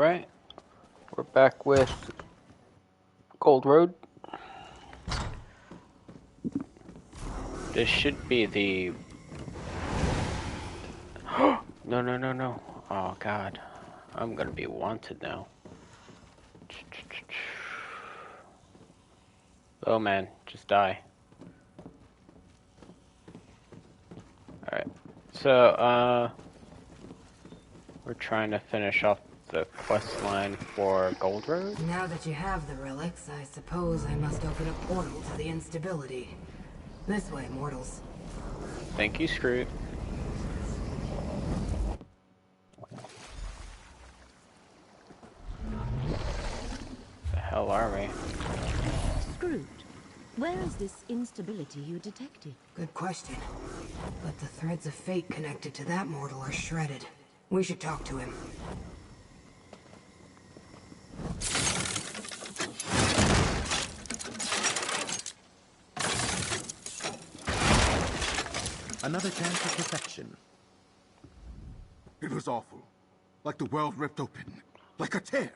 Alright, we're back with Gold Road. This should be the... No. Oh god. I'm gonna be wanted now. Oh man, just die. Alright, so, we're trying to finish off the quest line for Gold Road. Now that you have the relics, I suppose I must open a portal to the instability. This way, mortals. Thank you, Scroot. The hell are we? Scroot, where is this instability you detected? Good question. But the threads of fate connected to that mortal are shredded. We should talk to him. Another chance for perfection. It was awful. Like the world ripped open. Like a tear.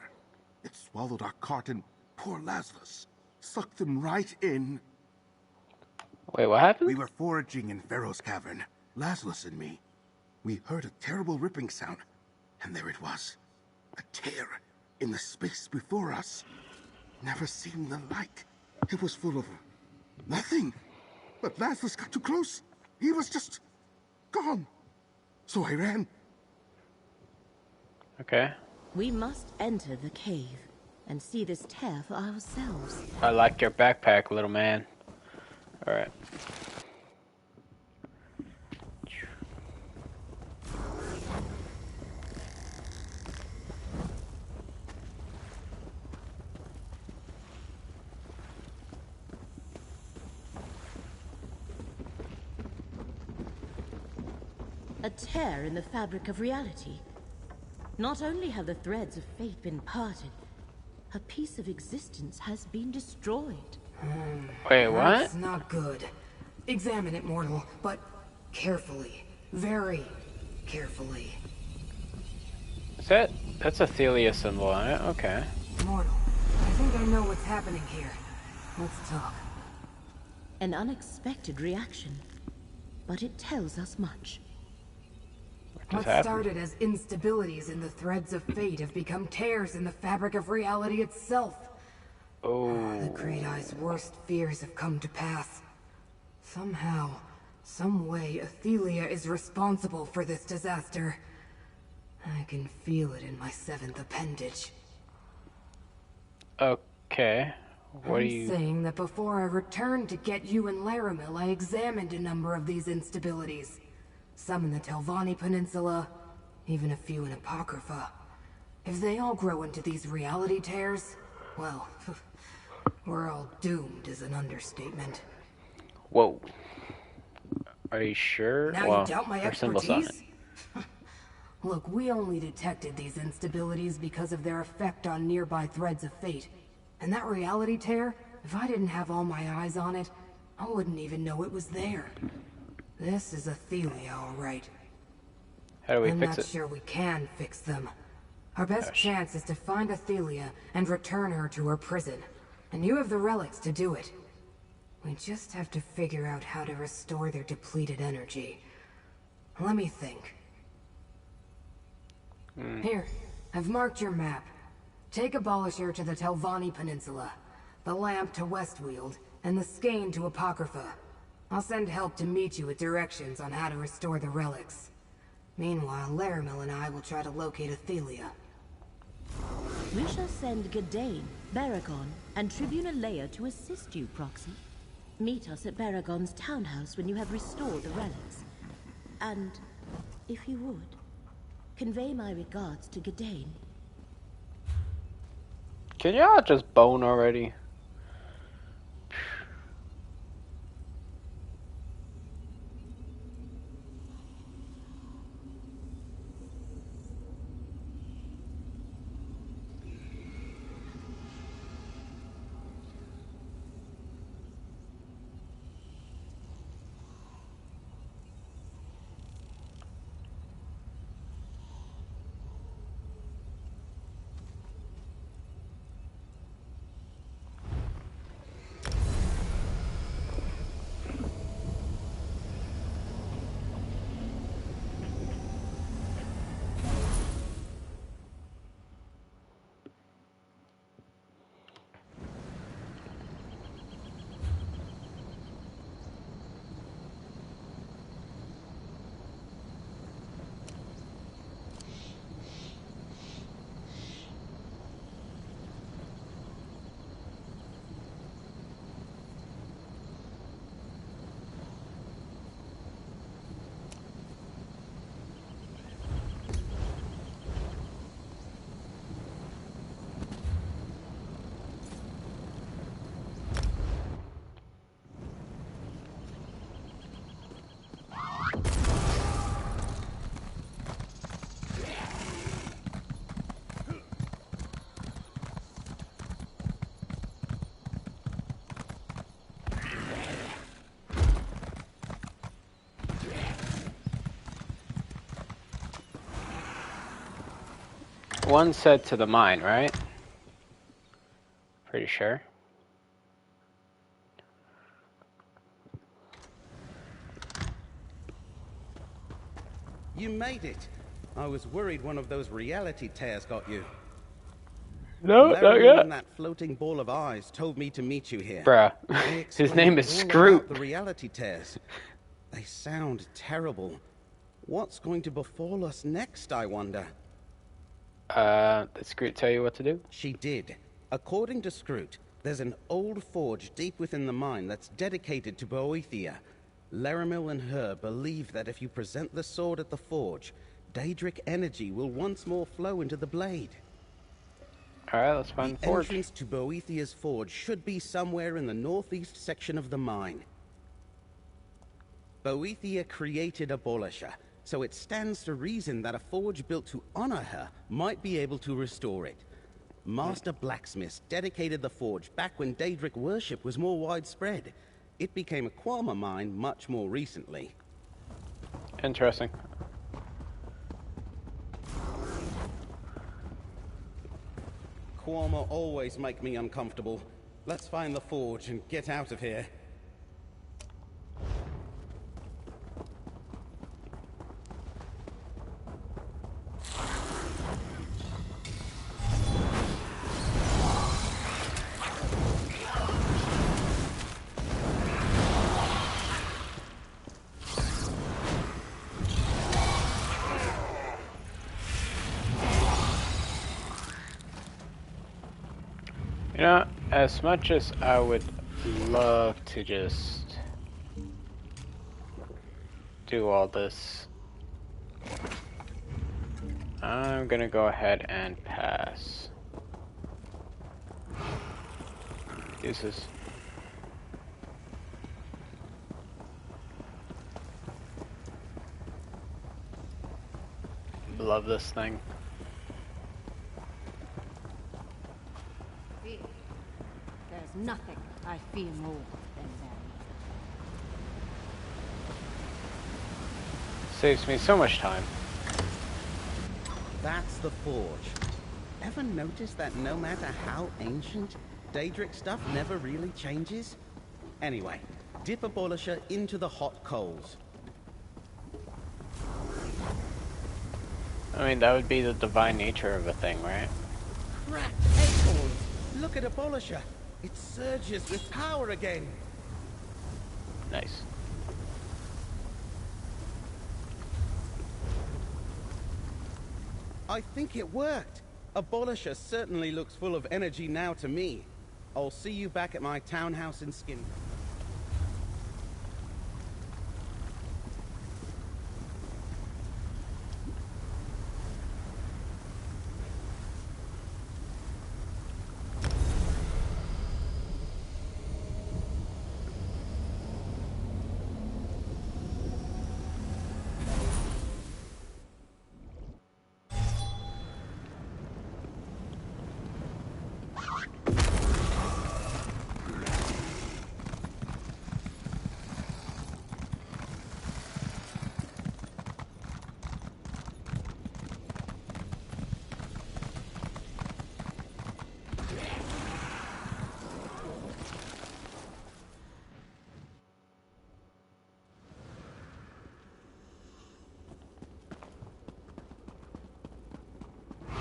It swallowed our cart and poor Lazarus. Sucked them right in. Wait, what happened? We were foraging in Pharaoh's cavern. Lazarus and me. We heard a terrible ripping sound. And there it was. A tear in the space before us. Never seen the like. It was full of nothing. But Lazarus got too close. He was just gone. So I ran. Okay. We must enter the cave and see this tear for ourselves. I like your backpack, little man. Alright. A tear in the fabric of reality. Not only have the threads of fate been parted, a piece of existence has been destroyed. Wait, what? That's not good. Examine it, mortal, but carefully. Very carefully. That's a Thelia symbol on it? Okay. Mortal, I think I know what's happening here. Let's talk. An unexpected reaction, but it tells us much. What What started as instabilities in the threads of fate have become tears in the fabric of reality itself. Oh. The Great Eye's worst fears have come to pass. Somehow, some way, Athelia is responsible for this disaster. I can feel it in my seventh appendage. Okay. What are I'm you... saying that before I returned to get you and Laramil, I examined a number of these instabilities. Some in the Telvanni Peninsula, even a few in Apocrypha. If they all grow into these reality tears, well, we're all doomed is an understatement. Whoa. Are you sure? Now well, you doubt my there are symbols on it. expertise? Look, we only detected these instabilities because of their effect on nearby threads of fate. And that reality tear, if I didn't have all my eyes on it, I wouldn't even know it was there. This is Athelia, all right. How do we I'm fix not it? sure we can fix them. Our best Gosh. chance is to find Athelia and return her to her prison. And you have the relics to do it. We just have to figure out how to restore their depleted energy. Let me think. Here, I've marked your map. Take Abolisher to the Telvanni Peninsula, the Lamp to Westweald, and the Skein to Apocrypha. I'll send help to meet you with directions on how to restore the relics. Meanwhile, Laramil and I will try to locate Athelia. We shall send Gadain, Baragon, and Tribuna Leia to assist you, Proxy. Meet us at Baragon's townhouse when you have restored the relics. And, if you would, convey my regards to Gadain. Can y'all just bone already? One said to the mine, right? Pretty sure. You made it. I was worried one of those reality tears got you. No, not Larry yet. and that floating ball of eyes told me to meet you here. Bruh. They His name is explained all about Scroot. the reality tears. They sound terrible. What's going to befall us next, I wonder? Did Scroot tell you what to do? She did. According to Scroot, there's an old forge deep within the mine that's dedicated to Boethia. Laramil and her believe that if you present the sword at the forge, Daedric energy will once more flow into the blade. Alright, let's find the The forge. entrance to Boethia's forge should be somewhere in the northeast section of the mine. Boethia created Abolisher, so it stands to reason that a forge built to honor her might be able to restore it. Master Blacksmiths dedicated the forge back when Daedric worship was more widespread. It became a Quama mine much more recently. Interesting. Quama always make me uncomfortable. Let's find the forge and get out of here. You know, as much as I would love to just do all this, I'm gonna go ahead and pass. Uses. Love this thing. There's nothing I fear more than them. Saves me so much time. That's the forge. Ever notice that no matter how ancient, Daedric stuff never really changes? Anyway, dip Abolisher into the hot coals. I mean, that would be the divine nature of a thing, right? Cracked acorns! Look at Abolisher! It surges with power again! Nice. I think it worked! Abolisher certainly looks full of energy now to me. I'll see you back at my townhouse in Skin.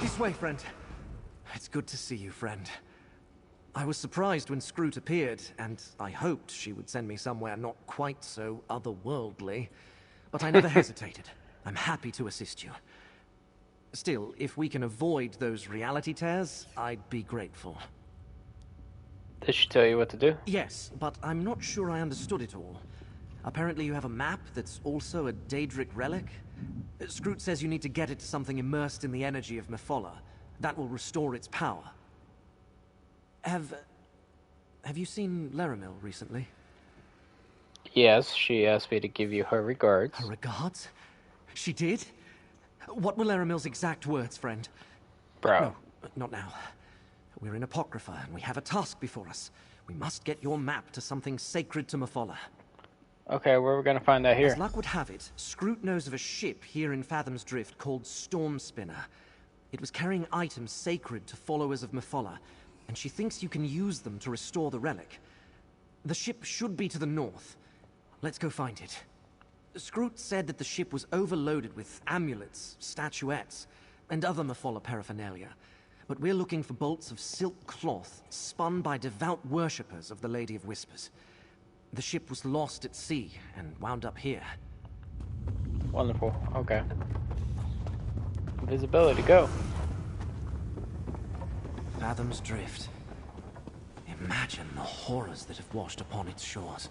This way, friend. It's good to see you, friend. I was surprised when Scroot appeared, and I hoped she would send me somewhere not quite so otherworldly. But I never hesitated. I'm happy to assist you. Still, if we can avoid those reality tears, I'd be grateful. Did she tell you what to do? Yes, but I'm not sure I understood it all. Apparently you have a map that's also a Daedric relic. Scroot says you need to get it to something immersed in the energy of Mephola. That will restore its power. Have you seen Laramil recently? Yes, she asked me to give you her regards. Her regards? She did? What were Laramil's exact words, friend? Bro. No, not now. We're in Apocrypha, and we have a task before us. We must get your map to something sacred to Mephola. Okay, where are we gonna find that here? As luck would have it, Scroot knows of a ship here in Fathom's Drift called Storm Spinner. It was carrying items sacred to followers of Mephala, and she thinks you can use them to restore the relic. The ship should be to the north. Let's go find it. Scroot said that the ship was overloaded with amulets, statuettes, and other Mephala paraphernalia. But we're looking for bolts of silk cloth spun by devout worshippers of the Lady of Whispers. The ship was lost at sea and wound up here. Wonderful. Okay. Visibility, go. Fathoms Drift. Imagine the horrors that have washed upon its shores.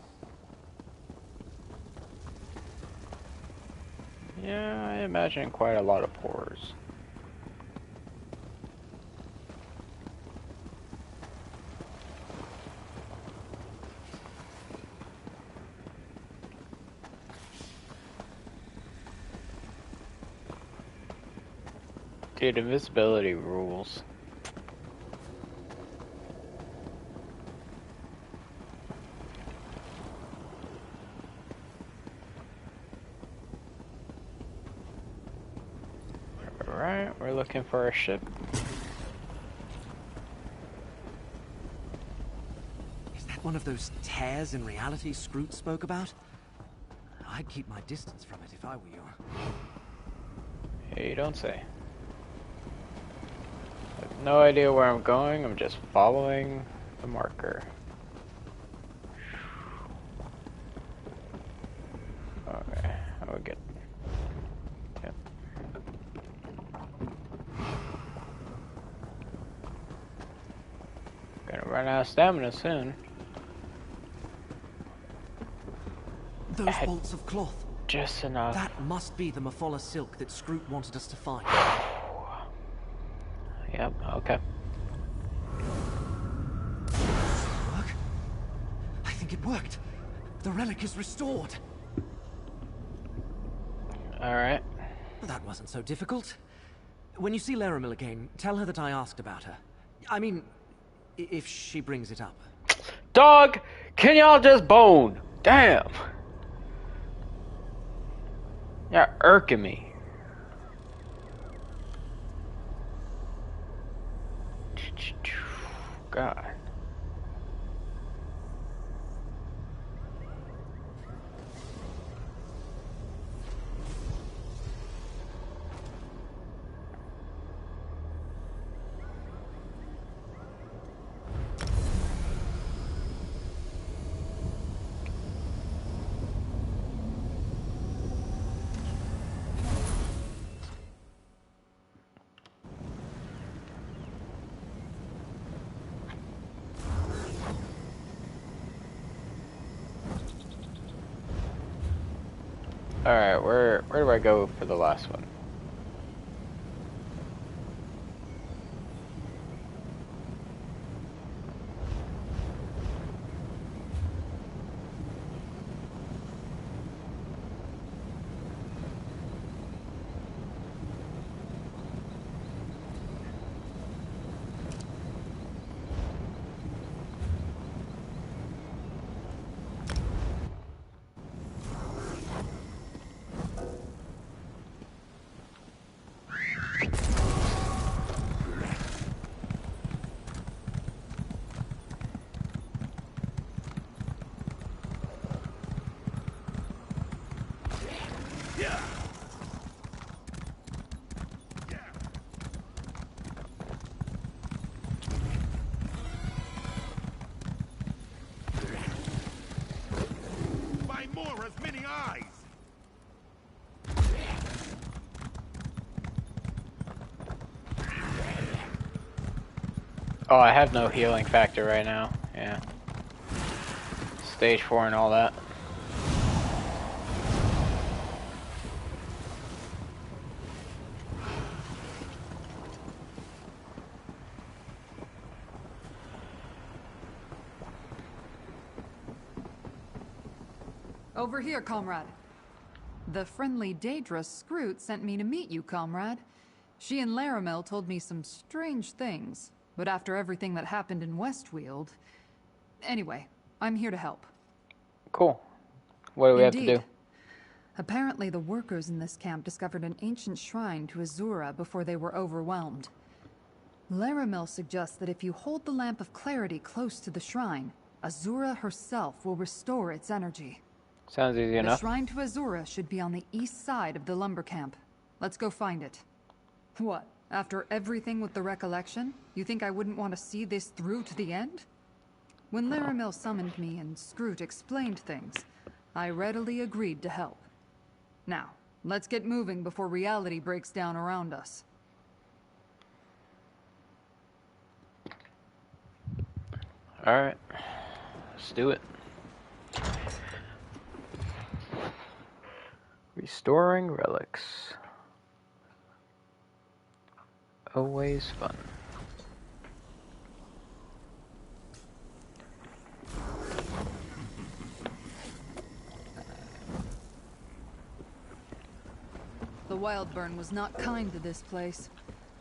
Yeah, I imagine quite a lot of horrors. Dude, invisibility rules. Alright, we're looking for a ship. Is that one of those tears in reality Scroot spoke about? I'd keep my distance from it if I were you. Hey, you don't say. I have no idea where I'm going, I'm just following the marker. Okay, I would get... Yep. Gonna run out of stamina soon. Those bolts of cloth. Just enough. That must be the Mephala silk that Scroot wanted us to find. Yep, okay. Work? I think it worked. The relic is restored. Alright. That wasn't so difficult. When you see Laramil again, tell her that I asked about her. I mean, if she brings it up. Dog! Can y'all just bone? Damn! You're irking me. God. Alright, where do I go for the last one? Oh, I have no healing factor right now. Yeah. Stage 4 and all that. Over here, comrade. The friendly Daedra Scroot sent me to meet you, comrade. She and Laramil told me some strange things, but after everything that happened in Westweald... Anyway, I'm here to help. Cool. What do we have to do? Apparently the workers in this camp discovered an ancient shrine to Azura before they were overwhelmed. Laramil suggests that if you hold the Lamp of Clarity close to the shrine, Azura herself will restore its energy. Sounds easy The enough. shrine to Azura should be on the east side of the lumber camp. Let's go find it. What? After everything with the recollection, you think I wouldn't want to see this through to the end? When Laramil summoned me and Scroot explained things, I readily agreed to help. Now, let's get moving before reality breaks down around us. Alright. Let's do it. Restoring relics. Always fun. The Wildburn was not kind to this place.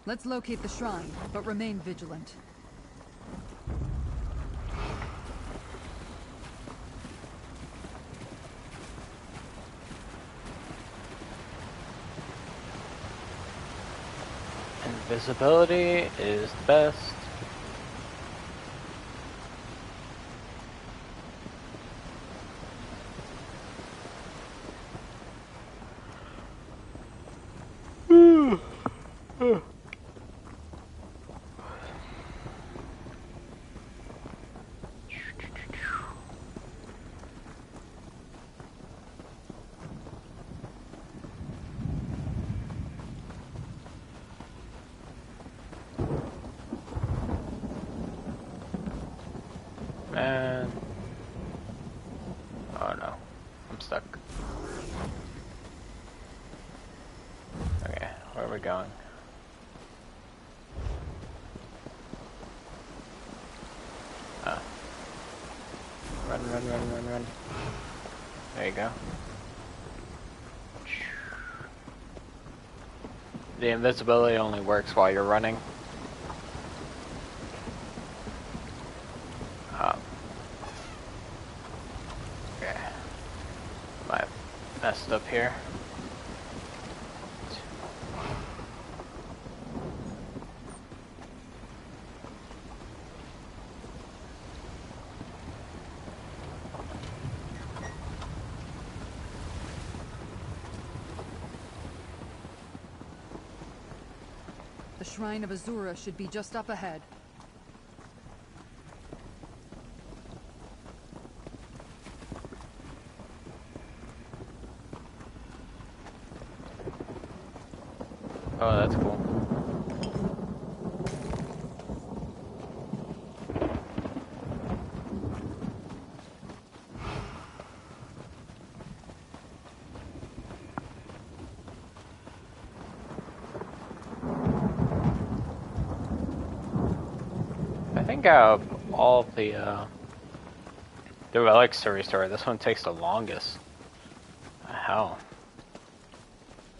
Let's locate the shrine, but remain vigilant. Invisibility is the best. Man. Oh no. I'm stuck. Okay, where are we going? Ah. Run. There you go. The invisibility only works while you're running. Okay. Might have messed up here. The Shrine of Azura should be just up ahead. Oh, that's cool. I think out of all of the relics to restore, this one takes the longest. Hell.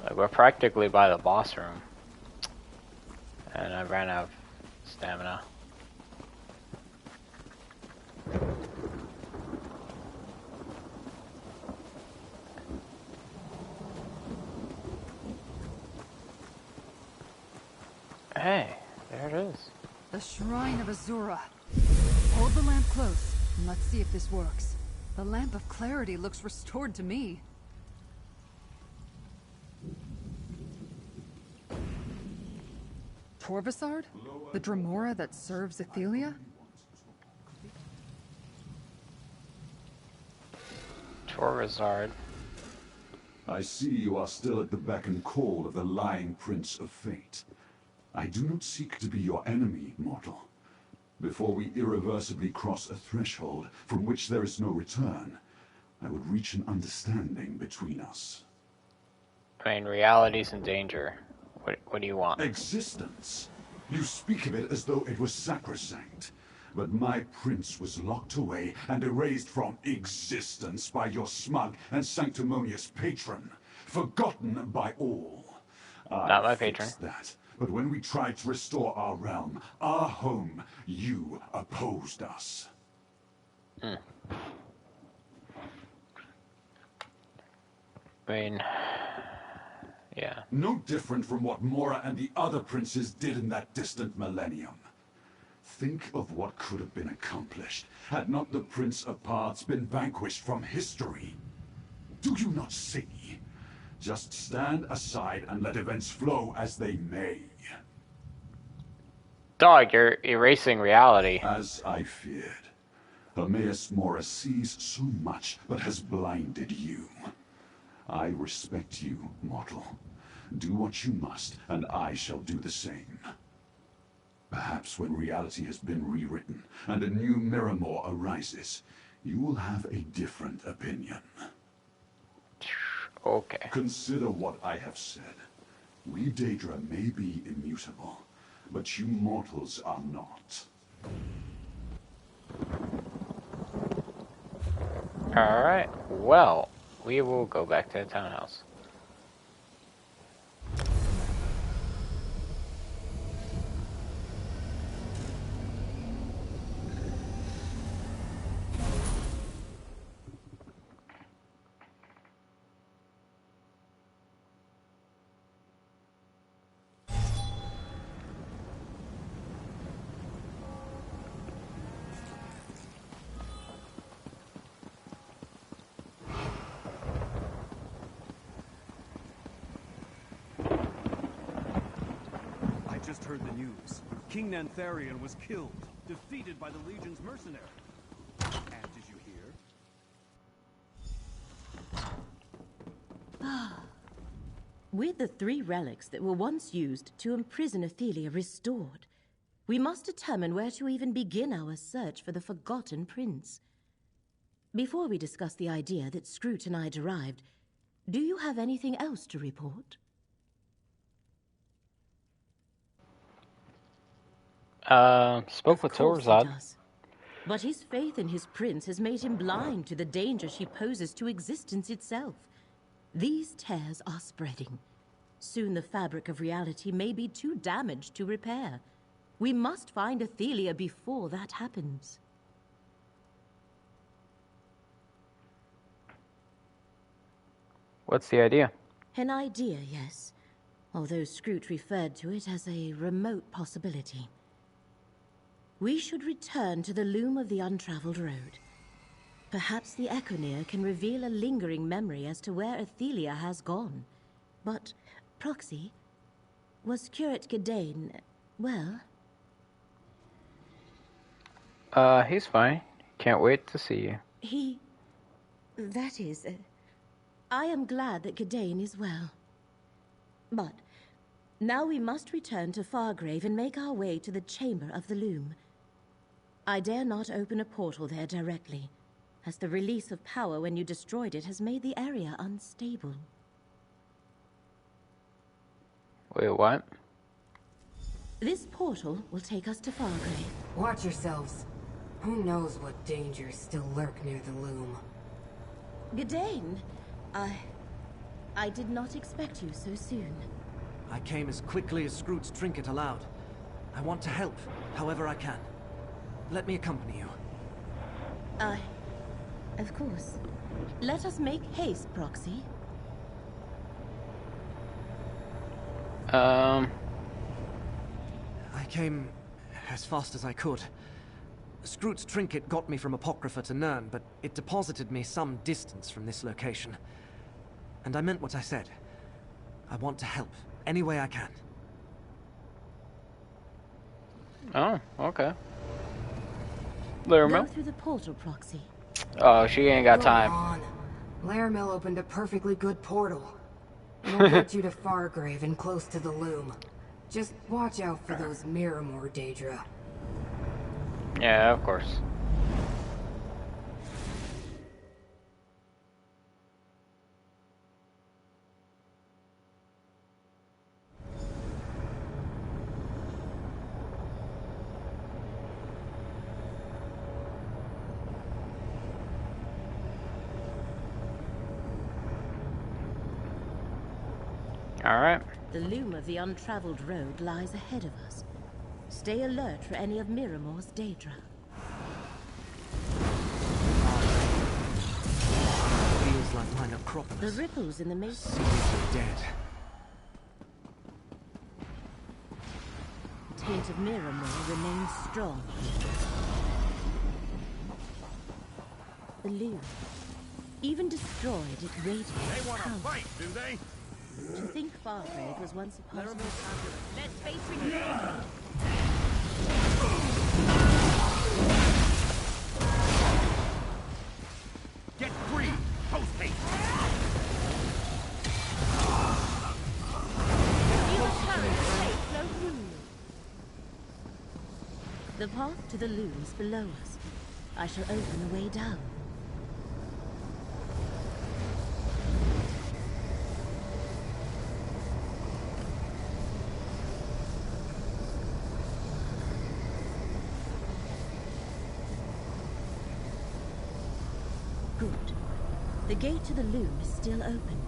Like, we're practically by the boss room. And I ran out of stamina. Hey, there it is. The Shrine of Azura. Hold the lamp close, and let's see if this works. The Lamp of Clarity looks restored to me. Torvasard? The Dremora that serves Athelia? Torvasard. I see you are still at the beck and call of the lying Prince of Fate. I do not seek to be your enemy, mortal. Before we irreversibly cross a threshold from which there is no return, I would reach an understanding between us. I mean, reality's in danger. What do you want? Existence? You speak of it as though it was sacrosanct. But my prince was locked away and erased from existence by your smug and sanctimonious patron. Forgotten by all. Not my patron. That. But when we tried to restore our realm, our home, you opposed us. I mean, yeah. No different from what Mora and the other princes did in that distant millennium. Think of what could have been accomplished had not the Prince of Parts been vanquished from history. Do you not see? Just stand aside and let events flow as they may. Dog, you're erasing reality. As I feared. Hermaeus Mora sees so much, but has blinded you. I respect you, mortal. Do what you must, and I shall do the same. Perhaps when reality has been rewritten, and a new Miramor arises, you will have a different opinion. Okay. Consider what I have said. We Daedra may be immutable, but you mortals are not. Alright, well, we will go back to the townhouse. Just heard the news. King Nantharion was killed, defeated by the Legion's mercenary. And did you hear? With the 3 relics that were once used to imprison Athelia restored, we must determine where to even begin our search for the Forgotten Prince. Before we discuss the idea that Scroot and I derived, do you have anything else to report? Spoke with Torzad. But his faith in his prince has made him blind to the danger she poses to existence itself. These tears are spreading. Soon the fabric of reality may be too damaged to repair. We must find Athelia before that happens. What's the idea? An idea, yes. Although Scroot referred to it as a remote possibility. We should return to the loom of the untraveled road. Perhaps the Echoneer can reveal a lingering memory as to where Athelia has gone. But, Proxy, was Curate Gidane, well? He's fine. Can't wait to see you. That is, I am glad that Gidane is well. But, now we must return to Fargrave and make our way to the Chamber of the Loom. I dare not open a portal there directly, as the release of power when you destroyed it has made the area unstable. Wait, what? This portal will take us to Fargrave. Watch yourselves. Who knows what dangers still lurk near the loom. Gidane, I did not expect you so soon. I came as quickly as Scroot's trinket allowed. I want to help, however I can. Let me accompany you. Of course. Let us make haste, Proxy. I came as fast as I could. Scroot's trinket got me from Apocrypha to Nirn, but it deposited me some distance from this location. And I meant what I said. I want to help, any way I can. Oh, okay. Go through the portal, Proxy. Oh, she ain't got time. Come on. Laramil opened a perfectly good portal. It'll get you to Fargrave and close to the loom. Just watch out for those Miramor, Daedra. Yeah, of course. Alright. The loom of the untraveled road lies ahead of us. Stay alert for any of Miramor's Daedra. Feels Feels like my necropolis. The ripples in the maze. Seriously dead. The taint of Miramor remains strong. The loom, even destroyed, it radiates They want to power. fight, do they? To think Fargrave was once a possible target. Let's face renewed. Get free! Post haste! Feel the current of hate flow through you. The path to the loom is below us. I shall open the way down. Good. The gate to the loom is still open.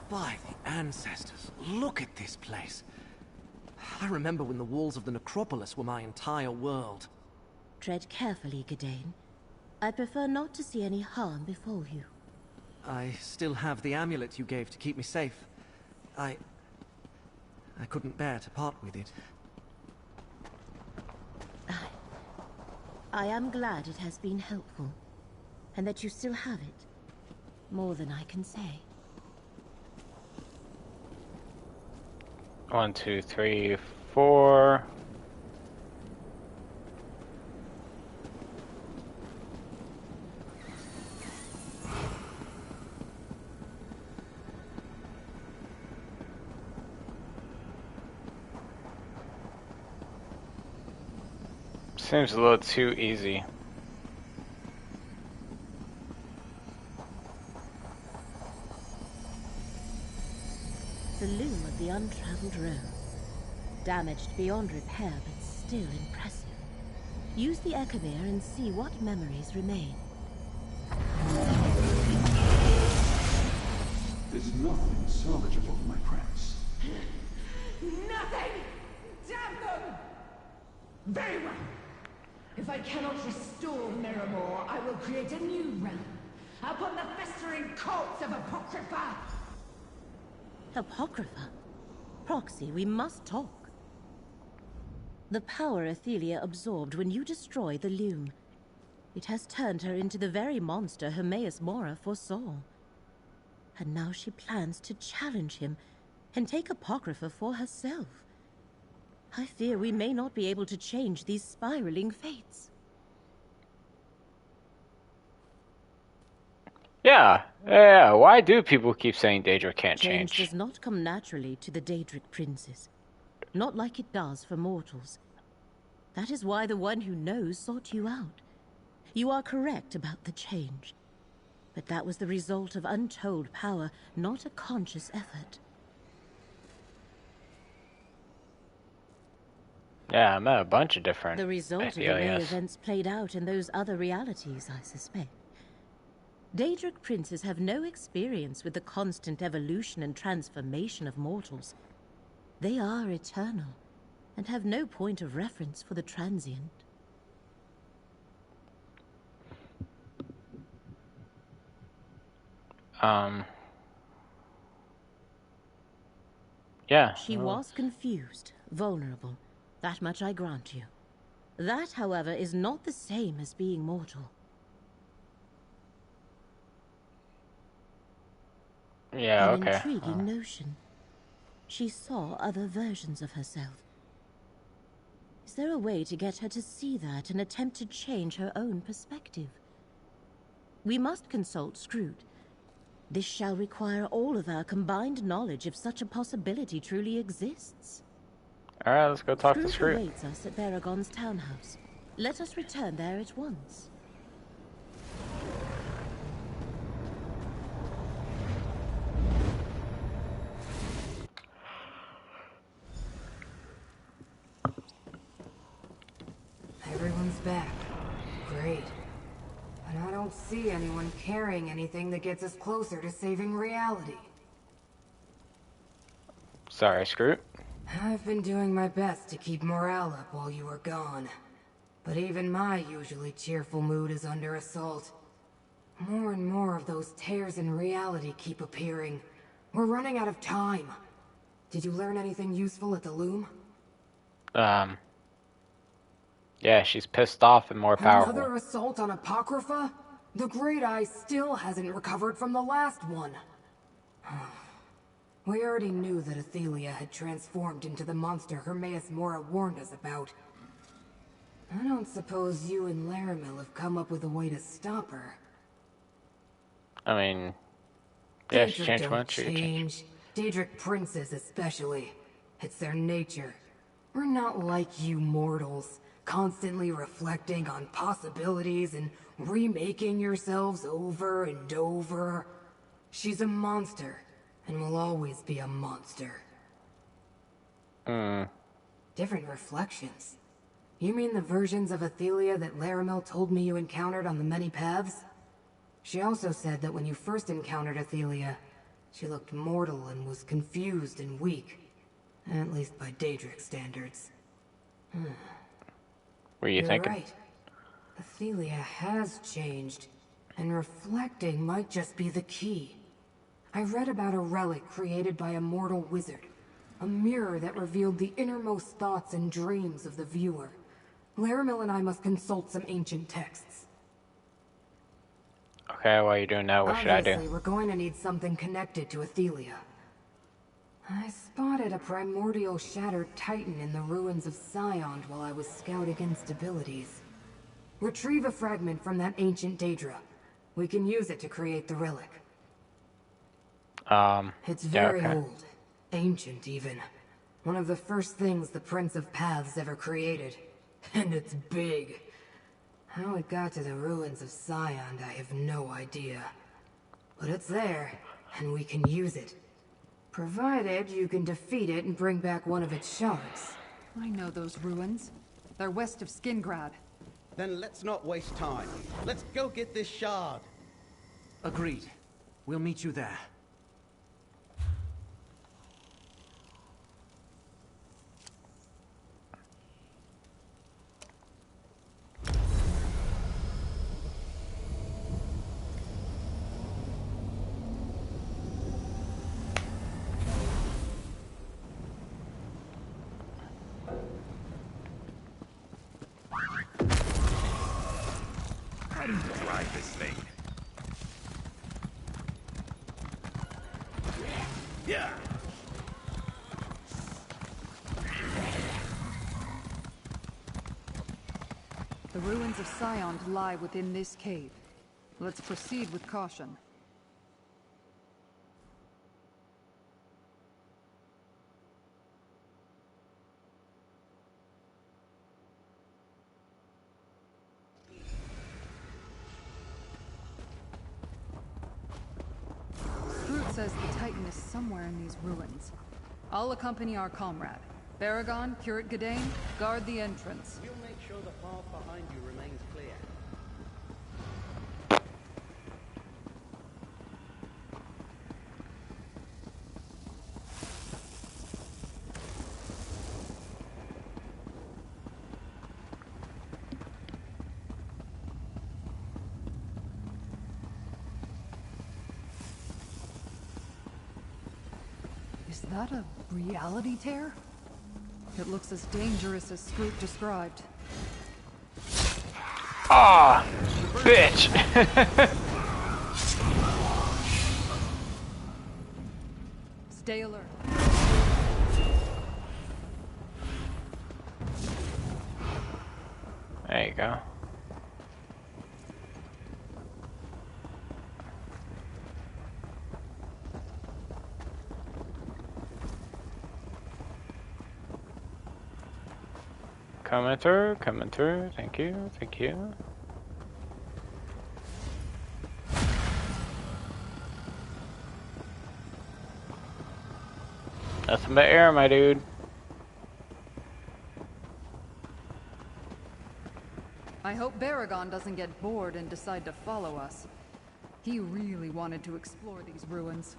By the ancestors, look at this place. I remember when the walls of the necropolis were my entire world. Tread carefully, Gadain. I prefer not to see any harm befall you. I still have the amulet you gave to keep me safe. I couldn't bear to part with it. I am glad it has been helpful, and that you still have it. More than I can say. 1, 2, 3, 4. Seems a little too easy. The loom of the untraveled road. Damaged beyond repair, but still impressive. Use the Echavir and see what memories remain. There's nothing salvageable, my friends. Nothing! Damn them! Very well. If I cannot restore Miramor, I will create a new realm upon the festering cults of Apocrypha. Apocrypha? Proxy, we must talk. The power Athelia absorbed when you destroyed the loom. It has turned her into the very monster Hermaeus Mora foresaw. And now she plans to challenge him and take Apocrypha for herself. I fear we may not be able to change these spiraling fates. Yeah, why do people keep saying Daedric can't change? Change does not come naturally to the Daedric princes. Not like it does for mortals. That is why the one who knows sought you out. You are correct about the change. But that was the result of untold power, not a conscious effort. Yeah, I met a bunch of different The result of the way events played out in those other realities, I suspect. Daedric princes have no experience with the constant evolution and transformation of mortals. They are eternal, and have no point of reference for the transient. Yeah. She was confused, vulnerable. That much I grant you. That, however, is not the same as being mortal. Yeah, An okay. intriguing notion. She saw other versions of herself. Is there a way to get her to see that and attempt to change her own perspective? We must consult Scroote. This shall require all of our combined knowledge if such a possibility truly exists. Alright, let's go talk to Scroote Scroote. awaits us at Baragon's townhouse. Let us return there at once. anyone carrying anything that gets us closer to saving reality. Sorry, Scroot. I've been doing my best to keep morale up while you were gone. But even my usually cheerful mood is under assault. More and more of those tears in reality keep appearing. We're running out of time. Did you learn anything useful at the Loom? Yeah, she's pissed off and more powerful. Another assault on Apocrypha? The Great Eye still hasn't recovered from the last one. We already knew that Athelia had transformed into the monster Hermaeus Mora warned us about. I don't suppose you and Laramil have come up with a way to stop her. I mean, yeah, she changed don't once. change. Daedric princes especially. It's their nature. We're not like you mortals, constantly reflecting on possibilities and remaking yourselves over and over. She's a monster, and will always be a monster. Different reflections. You mean the versions of Athelia that Laramil told me you encountered on the many paths? She also said that when you first encountered Athelia, she looked mortal and was confused and weak. At least by Daedric standards. What are you thinking? Right. Athelia has changed, and reflecting might just be the key. I read about a relic created by a mortal wizard. A mirror that revealed the innermost thoughts and dreams of the viewer. Laramil and I must consult some ancient texts. Okay, while you're doing that, what should I do? Obviously, we're going to need something connected to Athelia. I spotted a primordial shattered titan in the ruins of Scion while I was scouting instabilities. Retrieve a fragment from that ancient Daedra. We can use it to create the relic. It's very old. Ancient, even. One of the first things the Prince of Paths ever created. And it's big. How it got to the ruins of Scion, I have no idea. But it's there, and we can use it. Provided you can defeat it and bring back one of its shards. I know those ruins. They're west of Skingrad. Then let's not waste time. Let's go get this shard. Agreed. We'll meet you there. How do you drive this thing? Yeah. The ruins of Scion lie within this cave. Let's proceed with caution. Scroot says the Titan is somewhere in these ruins. I'll accompany our comrade. Baragon, Curate Gadain, guard the entrance. We'll make sure the path behind you remains clear. Is that a reality tear? It looks as dangerous as Scroot described. Ah, bitch! Stay alert. There you go. Coming through, thank you, thank you. Nothing but air, my dude. I hope Baragon doesn't get bored and decide to follow us. He really wanted to explore these ruins.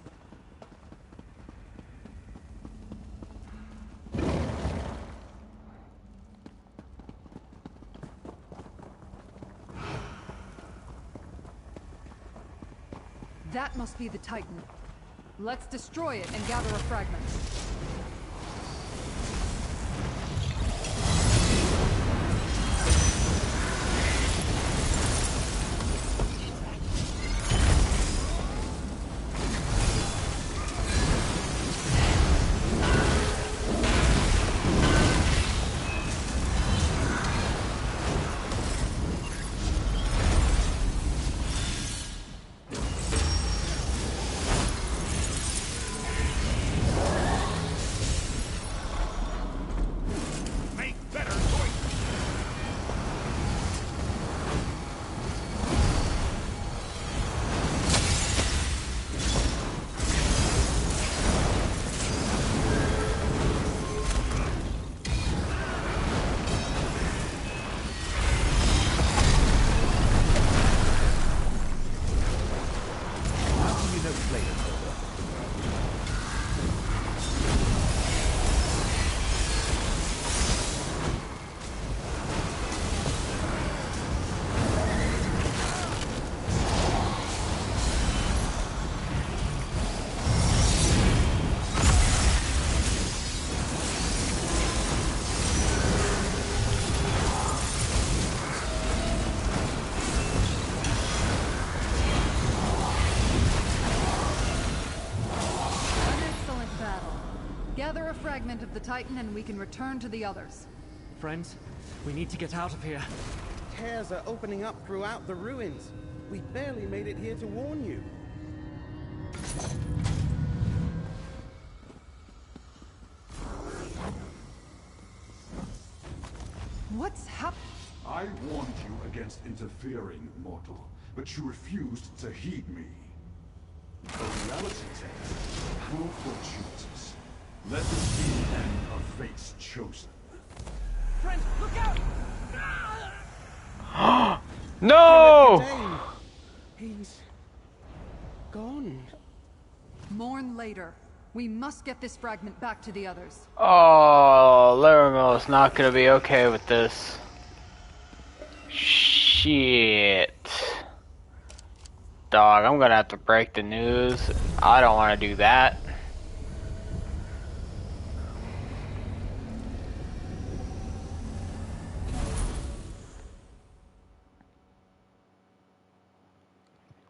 That must be the Titan. Let's destroy it and gather a fragment. Gather a fragment of the Titan and we can return to the others. Friends, we need to get out of here. Tears are opening up throughout the ruins. We barely made it here to warn you. What's happening? I warned you against interfering, mortal, but you refused to heed me. The reality test, how fortuitous. Let this be the end of fate's chosen. Friend, look out! No! He's gone. Mourn later. We must get this fragment back to the others. Oh, Laramil is not gonna be okay with this. Shit. Dog, I'm gonna have to break the news. I don't want to do that.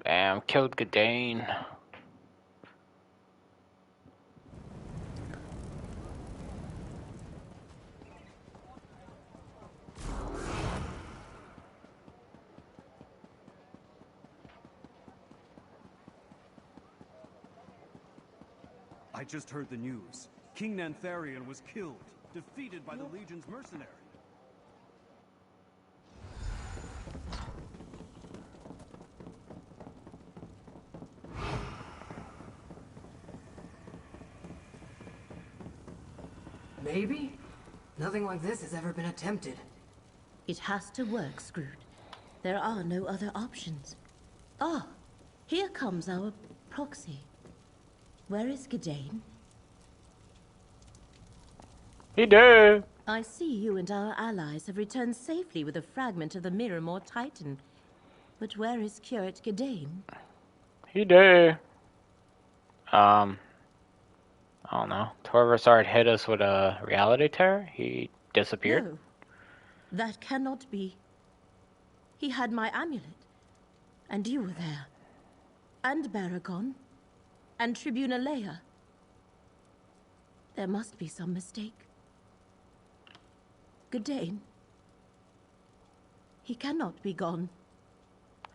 Damn, killed Gidane. I just heard the news. King Nantharion was killed, defeated by the Legion's mercenary. Maybe? Nothing like this has ever been attempted. It has to work, Scrooge. There are no other options. Ah, here comes our proxy. Where is Gidane? He did. I see you and our allies have returned safely with a fragment of the Miramor Titan. But where is Curate Gidane? He did. I don't know. Torvarsard hit us with a reality tear. He disappeared. No, that cannot be. He had my amulet, and you were there, and Baragon, and Tribuna Leia. There must be some mistake. Gidane. He cannot be gone.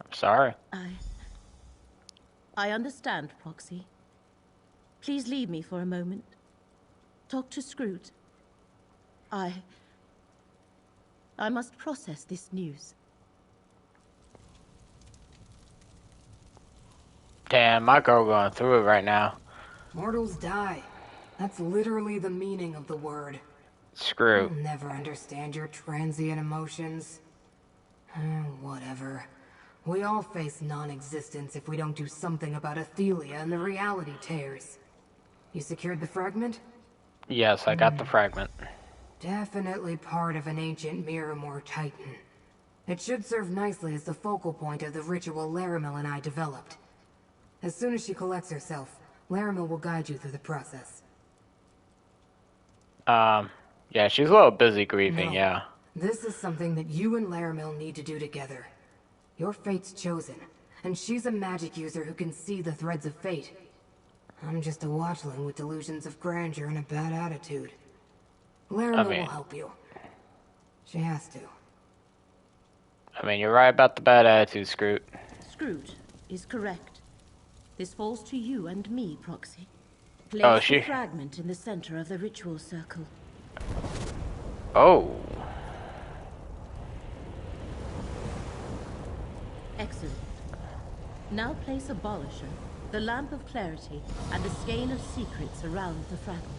I'm sorry. I understand, Proxy. Please leave me for a moment. Talk to Scrooge. I must process this news. Damn, my girl going through it right now. Mortals die. That's literally the meaning of the word. Screw. I'll never understand your transient emotions. Whatever. We all face non-existence if we don't do something about Athelia and the reality tears. You secured the fragment? Yes, I got the fragment. Definitely part of an ancient Miramor Titan. It should serve nicely as the focal point of the ritual Laramil and I developed. As soon as she collects herself, Laramil will guide you through the process. Yeah, she's a little busy grieving, No. yeah. This is something that you and Laramil need to do together. Your fate's chosen, and she's a magic user who can see the threads of fate. I'm just a watchling with delusions of grandeur and a bad attitude. Laramil will help you. She has to. I mean, you're right about the bad attitude, Scroot. Scroot is correct. This falls to you and me, Proxy. Place the fragment in the center of the ritual circle. Oh. Excellent. Now place Abolisher, the Lamp of Clarity, and the Skein of Secrets around the fragment.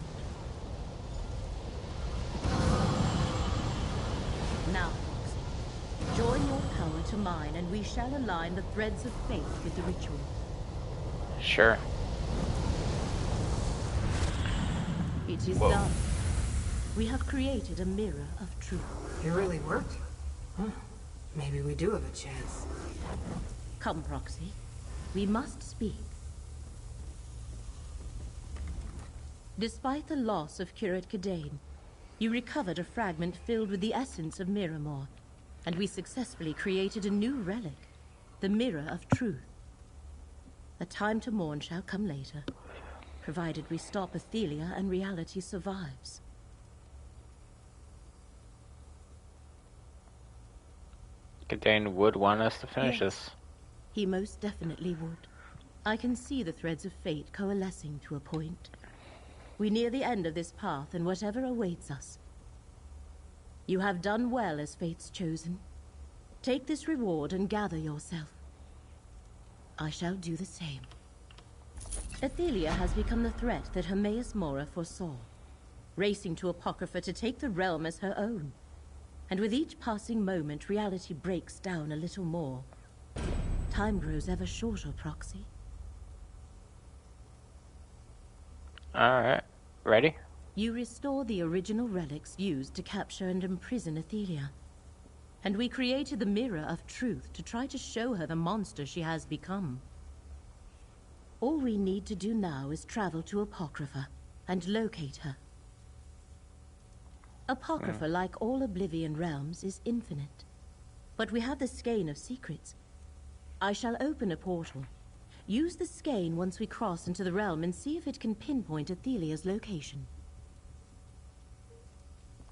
Now, Proxy, join your power to mine, and we shall align the threads of fate with the ritual. Sure. It is done. We have created a mirror of truth. It really worked? Huh. Maybe we do have a chance. Come, Proxy. We must speak. Despite the loss of Kirat Kadain, you recovered a fragment filled with the essence of Miramor, and we successfully created a new relic, the Mirror of Truth. A time to mourn shall come later, provided we stop Athelia and reality survives. Kadain would want us to finish this. He most definitely would. I can see the threads of fate coalescing to a point. We near the end of this path, and whatever awaits us. You have done well as fate's chosen. Take this reward and gather yourself. I shall do the same. Athelia has become the threat that Hermaeus Mora foresaw, racing to Apocrypha to take the realm as her own. And with each passing moment, reality breaks down a little more. Time grows ever shorter, Proxy. Alright. Ready? You restore the original relics used to capture and imprison Athelia. And we created the Mirror of Truth to try to show her the monster she has become. All we need to do now is travel to Apocrypha and locate her. Apocrypha, like all Oblivion realms, is infinite. But we have the Skein of Secrets. I shall open a portal. Use the Skein once we cross into the realm and see if it can pinpoint Athelia's location.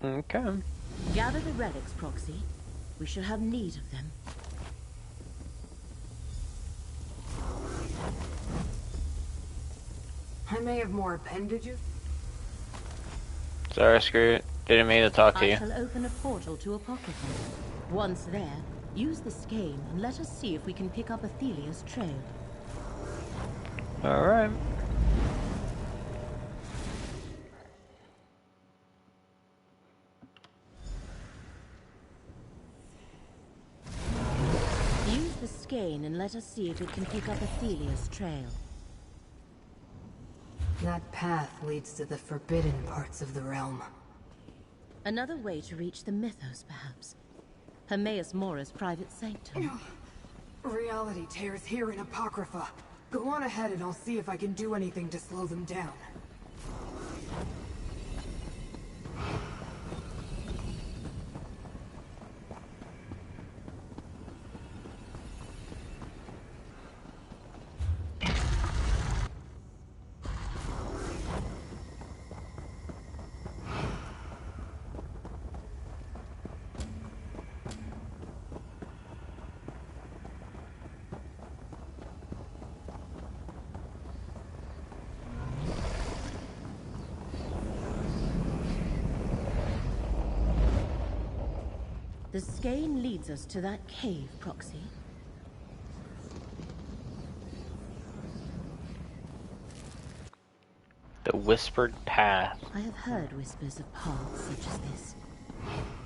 Okay. Gather the relics, Proxy. We shall have need of them. I may have more appendages. Sorry, Scroot. Didn't mean to talk to you. I shall open a portal to Apocrypha. Once there, use the Skein and let us see if we can pick up Athelia's trail. Alright. Use the Skein and let us see if it can pick up Athelia's trail. That path leads to the forbidden parts of the realm. Another way to reach the Mythos, perhaps. Hermaeus Mora's private sanctum. Reality tears here in Apocrypha. Go on ahead and I'll see if I can do anything to slow them down. The Skein leads us to that cave, Proxy. The Whispered Path. I have heard whispers of paths such as this.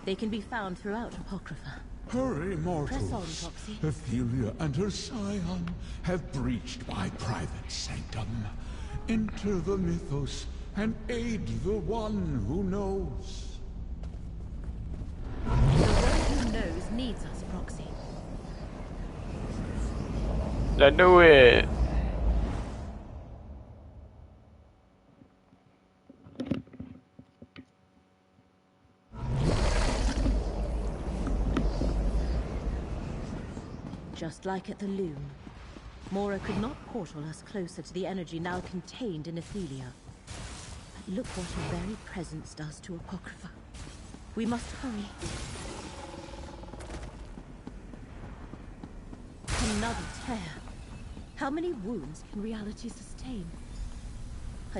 They can be found throughout Apocrypha. Hurry, Press on, mortals. Proxy. Ophelia and her scion have breached my private sanctum. Enter the mythos and aid the one who knows. The one who knows needs us, Proxy. I knew it. Just like at the Loom, Mora could not portal us closer to the energy now contained in Ophelia. But look what her very presence does to Apocrypha. We must hurry. Another tear. How many wounds can reality sustain?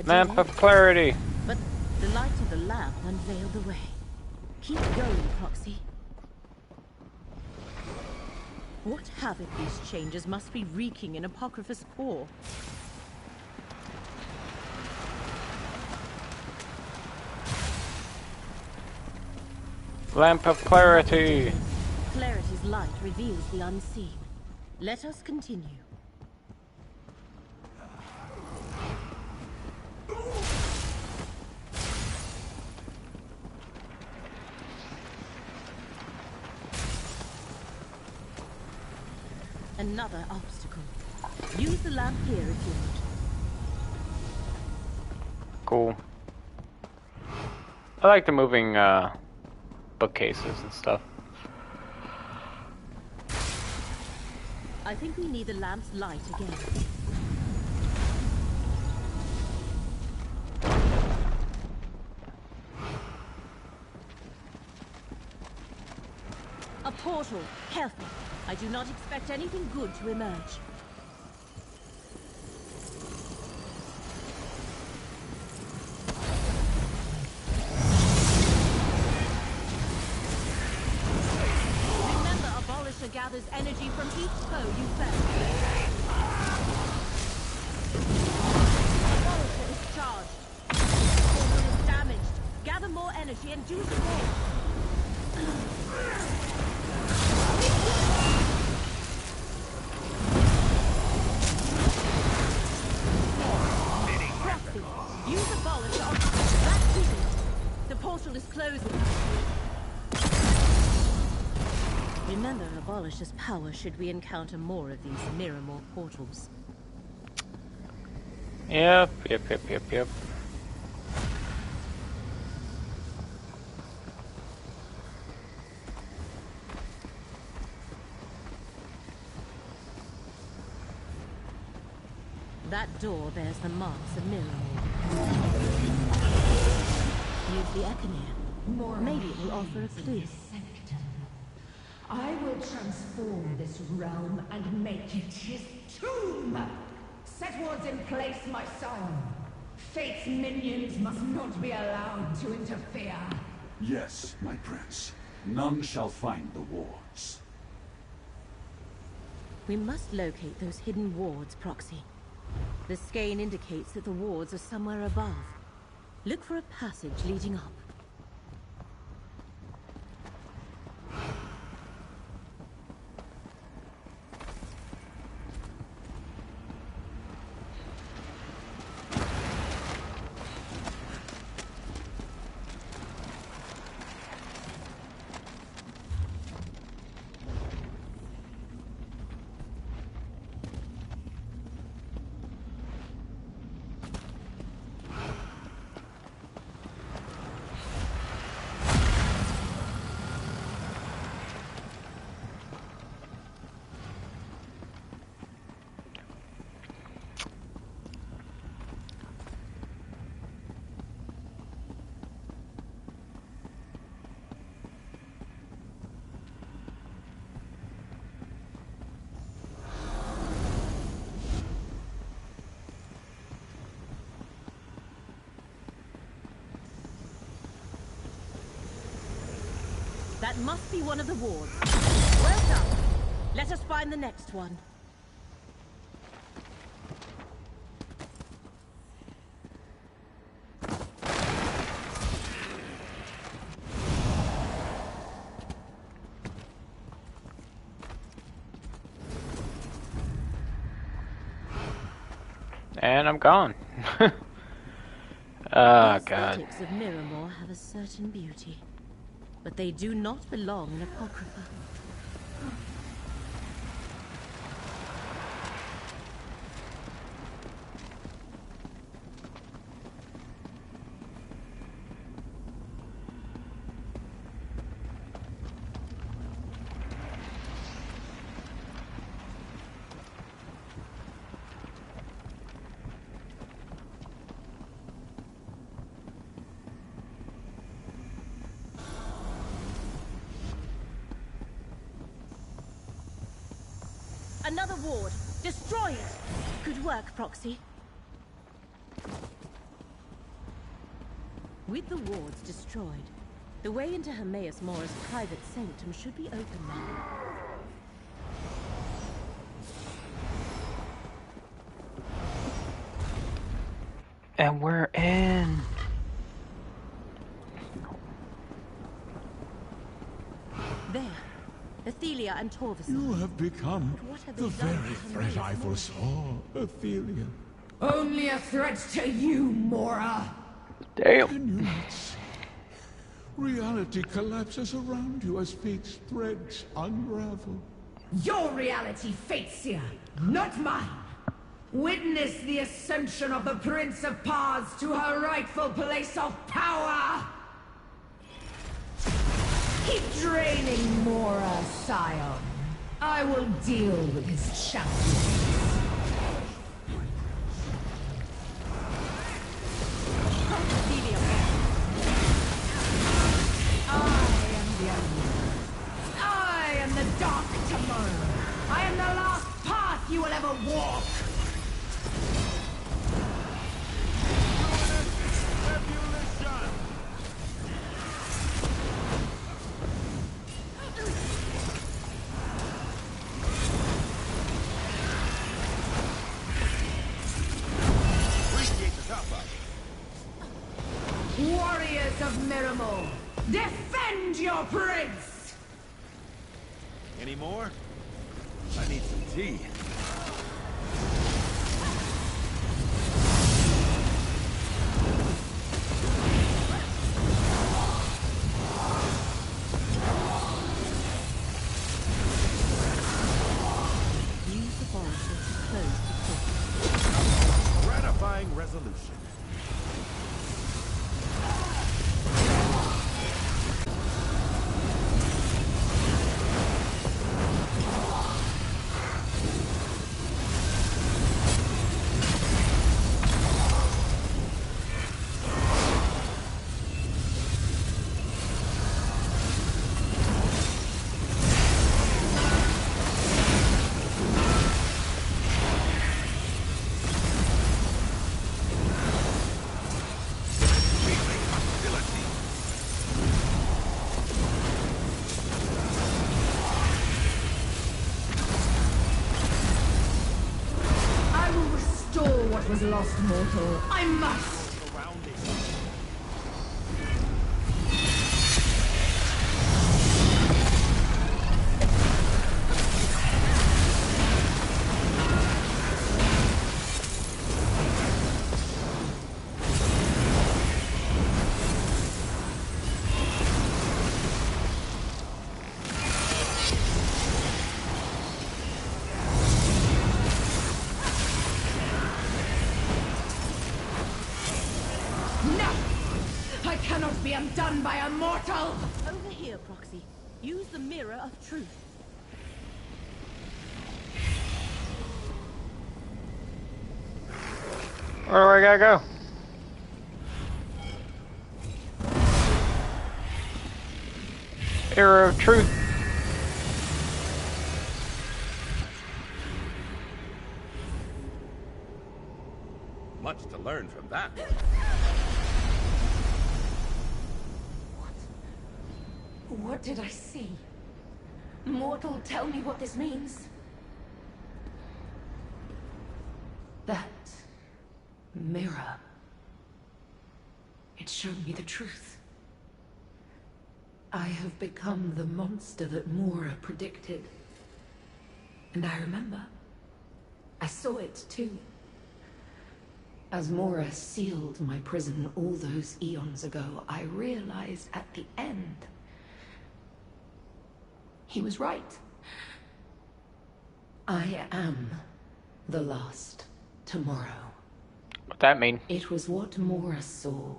Lamp of clarity. But the light of the lamp unveiled the way. Keep going, Proxy. What havoc these changes must be wreaking in Apocrypha's core? Lamp of clarity. Clarity's light reveals the unseen. Let us continue. Another obstacle. Use the lamp here if you want. Cool. I like the moving bookcases and stuff. I think we need the lamp's light again. A portal. Careful. I do not expect anything good to emerge. Remember, Abolisher gathers energy from each foe you fell. Abolisher is charged. Portal is damaged. Gather more energy and do it again. Use Abolisher on that unit. The portal is closing. Remember Abolisher's power should we encounter more of these Miramor portals. Yep. That door bears the marks of Miramor. Use the Echinir. Maybe it will offer a clue. I will transform this realm and make it his tomb! Set wards in place, my son! Fate's minions must not be allowed to interfere. Yes, my prince. None shall find the wards. We must locate those hidden wards, Proxy. The skein indicates that the wards are somewhere above. Look for a passage leading up. That must be one of the wards. Well done. Let us find the next one. And I'm gone. The Oh, God. aesthetics of Miramore have a certain beauty, but they do not belong in Apocrypha. Another ward! Destroy it! Good work, Proxy. With the wards destroyed, the way into Hermaeus Mora's private sanctum should be open now. And we're in. There. Athelia and Torvason. You have become What have the they done very to threat I Hermaeus foresaw, Athelia. Only a threat to you, Mora. Damn. Can you not see? Reality collapses around you as fate's threads unravel. Your reality, Fatesia, not mine. Witness the ascension of the Prince of Paz to her rightful place of power! Keep draining Mora, Scion. I will deal with his champions. I am the dark tomorrow. I am the last path you will ever walk. Warriors of Miramore, defend your prince! Any more? I need some tea. Use the forest to close the port. Gratifying resolution. What was lost, mortal? I must! Be undone by a mortal! Over here, Proxy. Use the mirror of truth. Where do I gotta go? Mirror of truth. Much to learn from that. What did I see? Mortal, tell me what this means. That mirror. It showed me the truth. I have become the monster that Mora predicted. And I remember. I saw it too. As Mora sealed my prison all those eons ago, I realized at the end he was right. I am the last tomorrow. What'd that mean? It was what Mora saw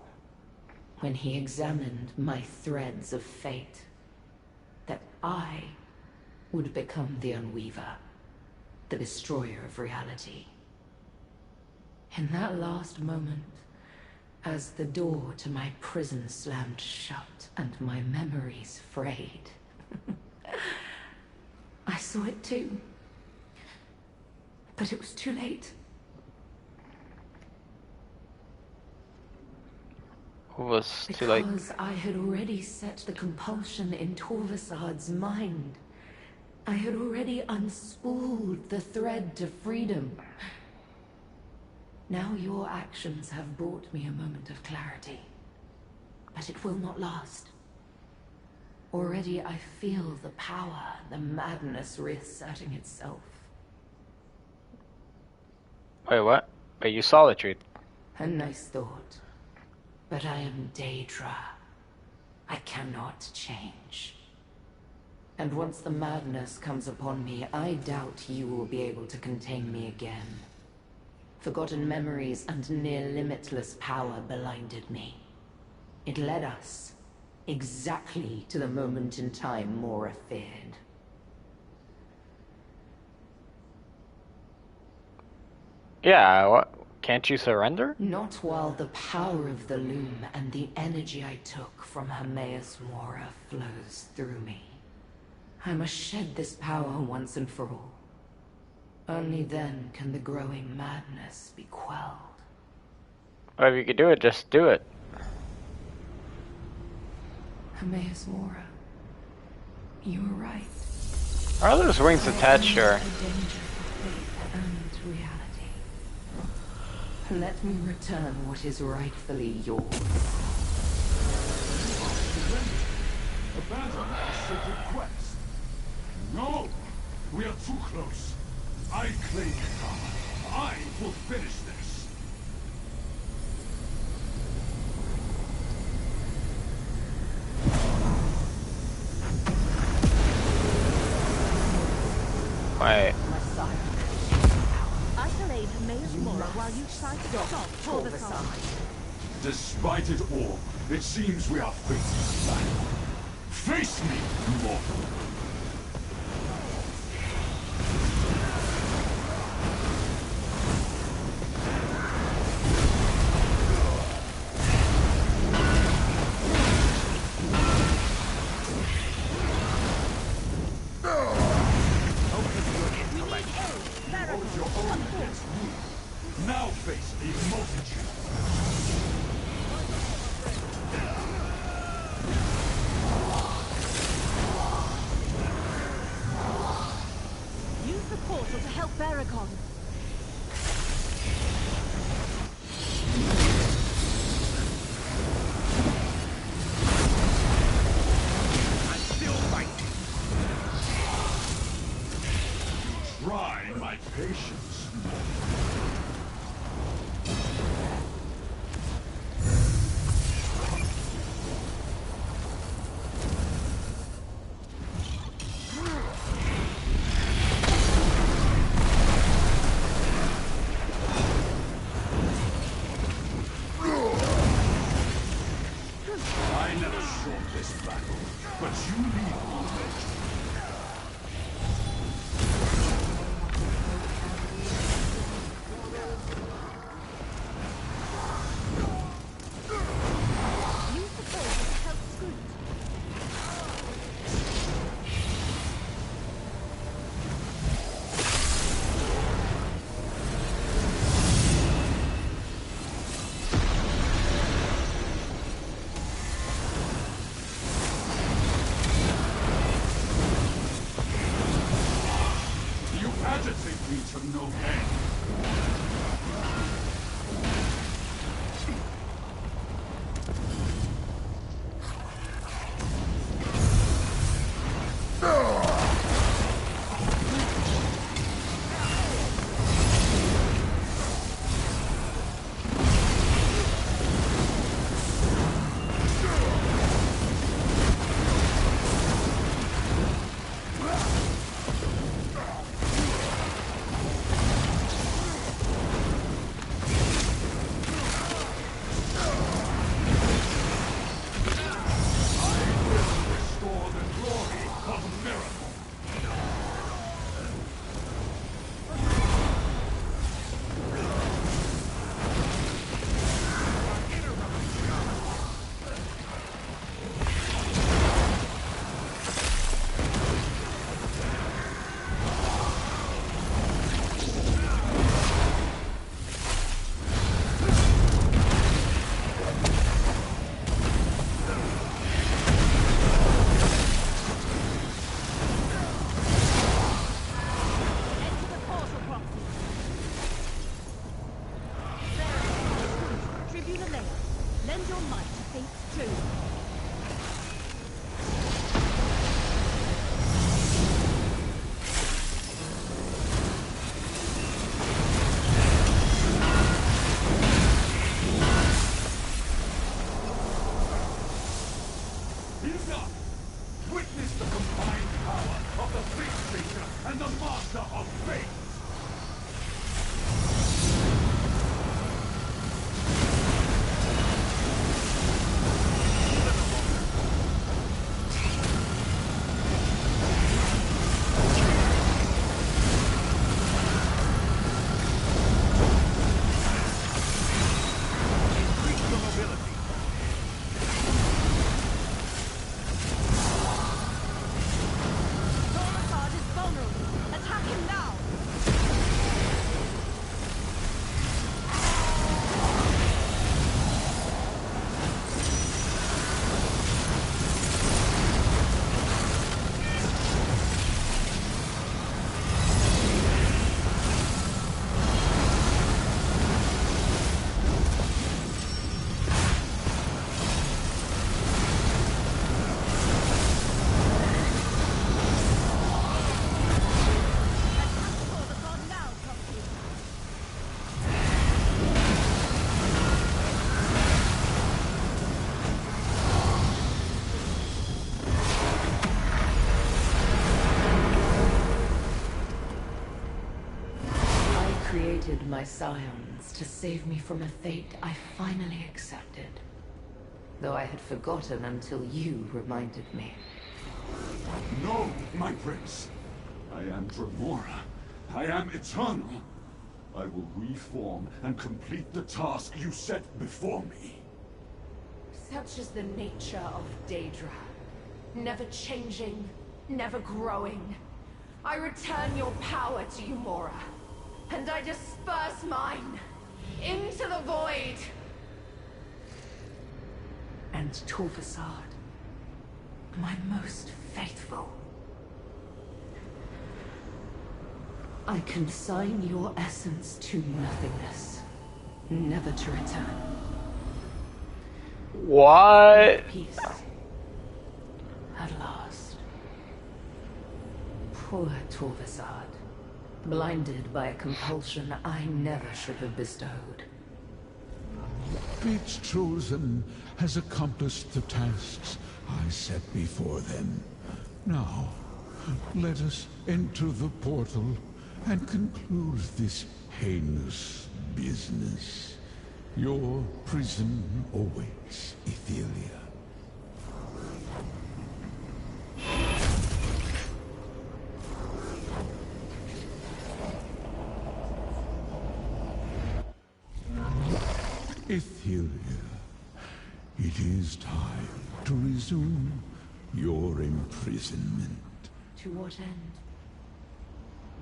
when he examined my threads of fate, that I would become the Unweaver, the destroyer of reality. In that last moment, as the door to my prison slammed shut and my memories frayed, I saw it too. But it was too late. Was too late. Because I had already set the compulsion in Torvasad's mind. I had already unspooled the thread to freedom. Now your actions have brought me a moment of clarity. But it will not last. Already I feel the power, the madness reasserting itself. Wait, what? Wait, you saw the truth. A nice thought. But I am Daedra. I cannot change. And once the madness comes upon me, I doubt you will be able to contain me again. Forgotten memories and near limitless power blinded me. It led us exactly to the moment in time Mora feared. Yeah, what? Can't you surrender? Not while the power of the loom and the energy I took from Hermaeus Mora flows through me. I must shed this power once and for all. Only then can the growing madness be quelled. Well, if you could do it, just do it. Hermaeus Mora, you were right. Are those wings attached, or? And reality. Let me return what is rightfully yours. Abandon our sacred quest. No! We are too close. I claim the power. I will finish this. Wait. Isolate Hermaeus Mora while you try to stop Torvasad. Despite it all, it seems we are facing battle. Face me, mortal! Now face a multitude. Use the portal to help Baragon. I'm still fighting. Try my patience. Lend your light to Fate's tomb. Witness the combined power of the Fate Creature and the Master of Fate! My scions to save me from a fate I finally accepted. Though I had forgotten until you reminded me. No, my prince. I am Dremora. I am eternal. I will reform and complete the task you set before me. Such is the nature of Daedra. Never changing, never growing. I return your power to you, Mora. And I disperse mine into the void. And Torvasad, my most faithful. I consign your essence to nothingness, never to return. What? Peace. At last. Poor Torvasad. Blinded by a compulsion I never should have bestowed. Fate's Chosen has accomplished the tasks I set before them. Now, let us enter the portal and conclude this heinous business. Your prison awaits, Ethelia. Ethelia, it is time to resume your imprisonment. To what end?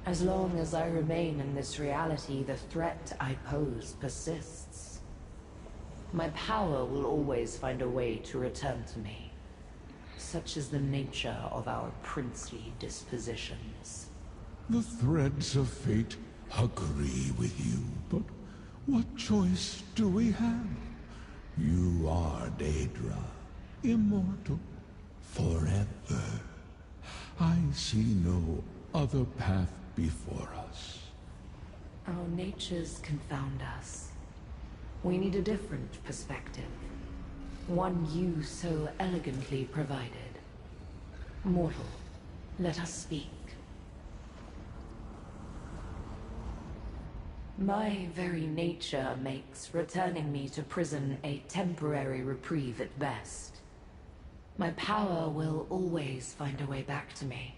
As long as I remain in this reality, the threat I pose persists. My power will always find a way to return to me. Such is the nature of our princely dispositions. The threads of fate agree with you, but what choice do we have? You are Daedra, immortal, forever. I see no other path before us. Our natures confound us. We need a different perspective. One you so elegantly provided. Mortal, let us speak. My very nature makes returning me to prison a temporary reprieve at best. My power will always find a way back to me.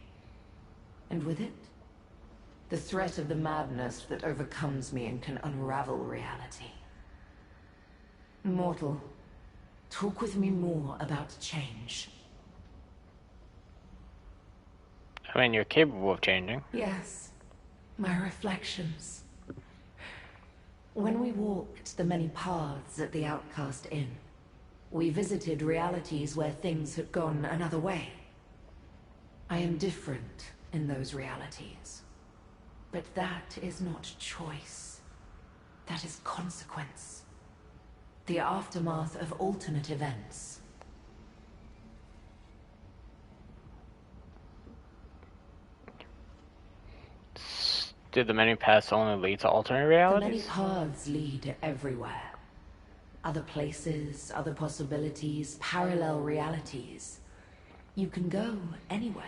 And with it, the threat of the madness that overcomes me and can unravel reality. Mortal, talk with me more about change. I mean, you're capable of changing. Yes, my reflections. When we walked the many paths at the Outcast Inn, we visited realities where things had gone another way. I am different in those realities. But that is not choice. That is consequence. The aftermath of alternate events. Did the many paths only lead to alternate The realities? many paths lead everywhere. Other places, other possibilities, parallel realities. You can go anywhere.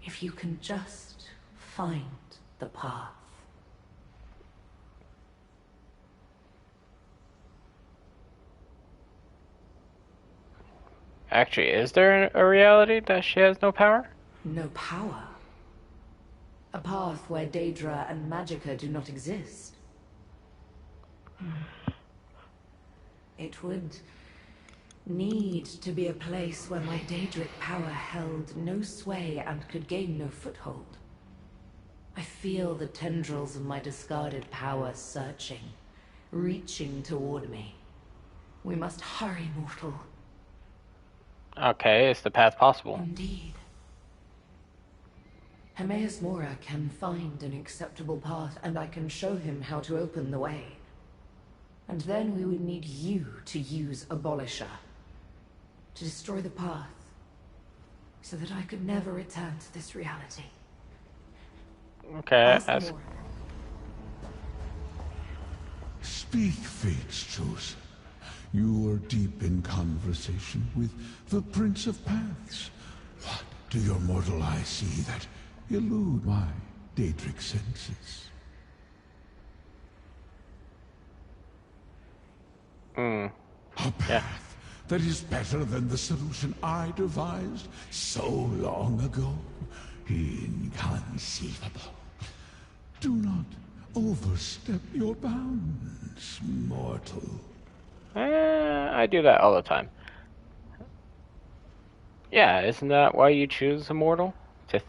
If you can just find the path. Actually, is there a reality that she has no power? No power. A path where Daedra and Magicka do not exist. It would need to be a place where my Daedric power held no sway and could gain no foothold. I feel the tendrils of my discarded power searching, reaching toward me. We must hurry, mortal. Okay, is the path possible? Indeed. Hermaeus Mora can find an acceptable path, and I can show him how to open the way. And then we would need you to use Abolisher. To destroy the path. So that I could never return to this reality. Okay, Ask Mora. Speak, Fate's chosen. You are deep in conversation with the Prince of Paths. What do your mortal eyes see that elude my Daedric senses? A path that is better than the solution I devised so long ago. Inconceivable. Do not overstep your bounds, mortal. I do that all the time. Yeah, isn't that why you choose Immortal? To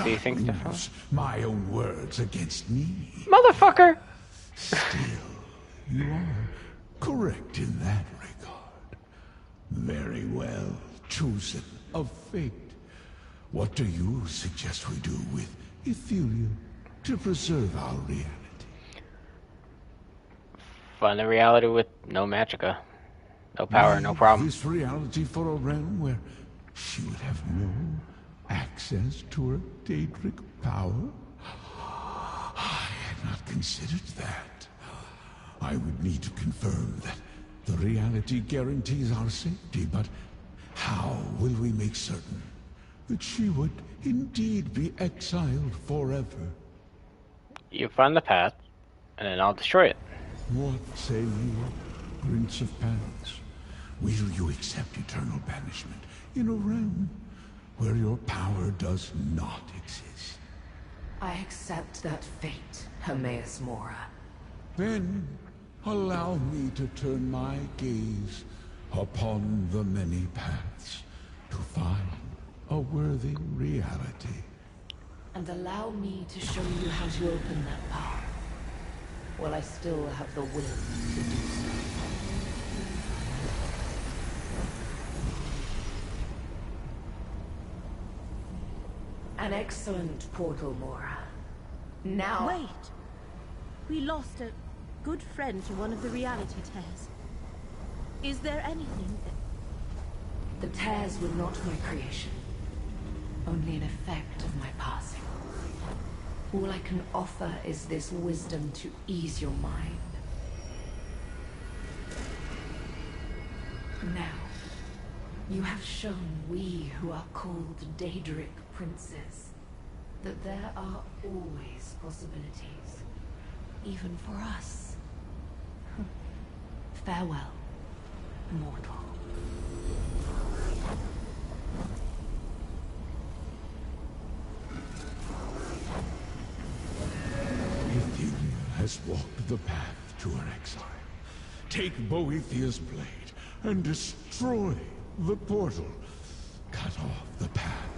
see things differently? Use my own words against me. Motherfucker! Still, you are correct in that regard. Very well chosen of fate. What do you suggest we do with Ethelia to preserve our reality? Find a reality with no Magicka. No power, no problem. This reality for a realm where she would have no access to her Daedric power? I had not considered that. I would need to confirm that the reality guarantees our safety, but how will we make certain that she would indeed be exiled forever? You find the path, and then I'll destroy it. What say you, Prince of Paths? Will you accept eternal banishment in a realm where your power does not exist? I accept that fate, Hermaeus Mora. Then allow me to turn my gaze upon the many paths to find a worthy reality. And allow me to show you how to open that path. While I still have the will to do so. An excellent portal, Mora. Now... Wait! We lost a good friend to one of the reality tears. Is there anything that... The tears were not my creation. Only an effect of my passing. All I can offer is this wisdom to ease your mind. Now, you have shown we who are called Daedric princes that there are always possibilities, even for us. Farewell, mortal. Ethelia has walked the path to her exile. Take Boethiah's blade and destroy the portal. Cut off the path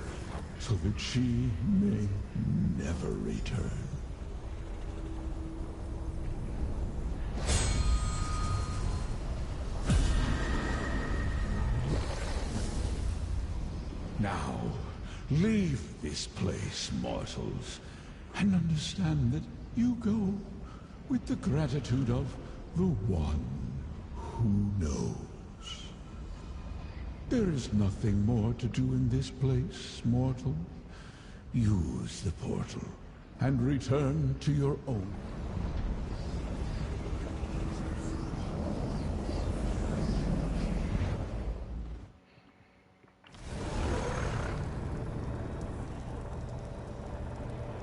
so that she may never return. Now, leave this place, mortals, and understand that you go with the gratitude of the one Who knows? There is nothing more to do in this place, mortal. Use the portal and return to your own.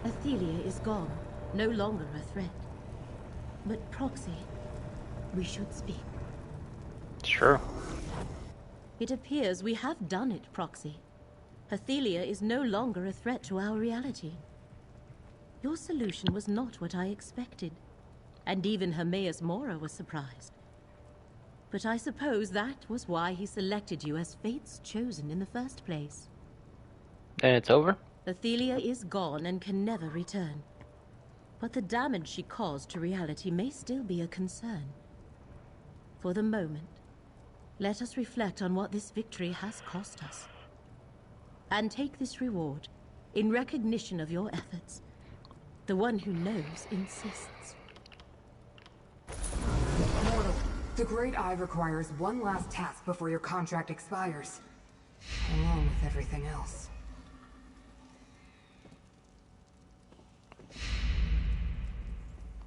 Athelia is gone, no longer a threat. But Proxy, we should speak. Sure. It appears we have done it, Proxy. Athelia is no longer a threat to our reality. Your solution was not what I expected, and even Hermaeus Mora was surprised. But I suppose that was why he selected you as Fate's chosen in the first place. Then it's over? Athelia is gone and can never return. But the damage she caused to reality may still be a concern. For the moment, let us reflect on what this victory has cost us. And take this reward in recognition of your efforts. The one who knows insists. Mortal, the Great Eye requires one last task before your contract expires. Along with everything else.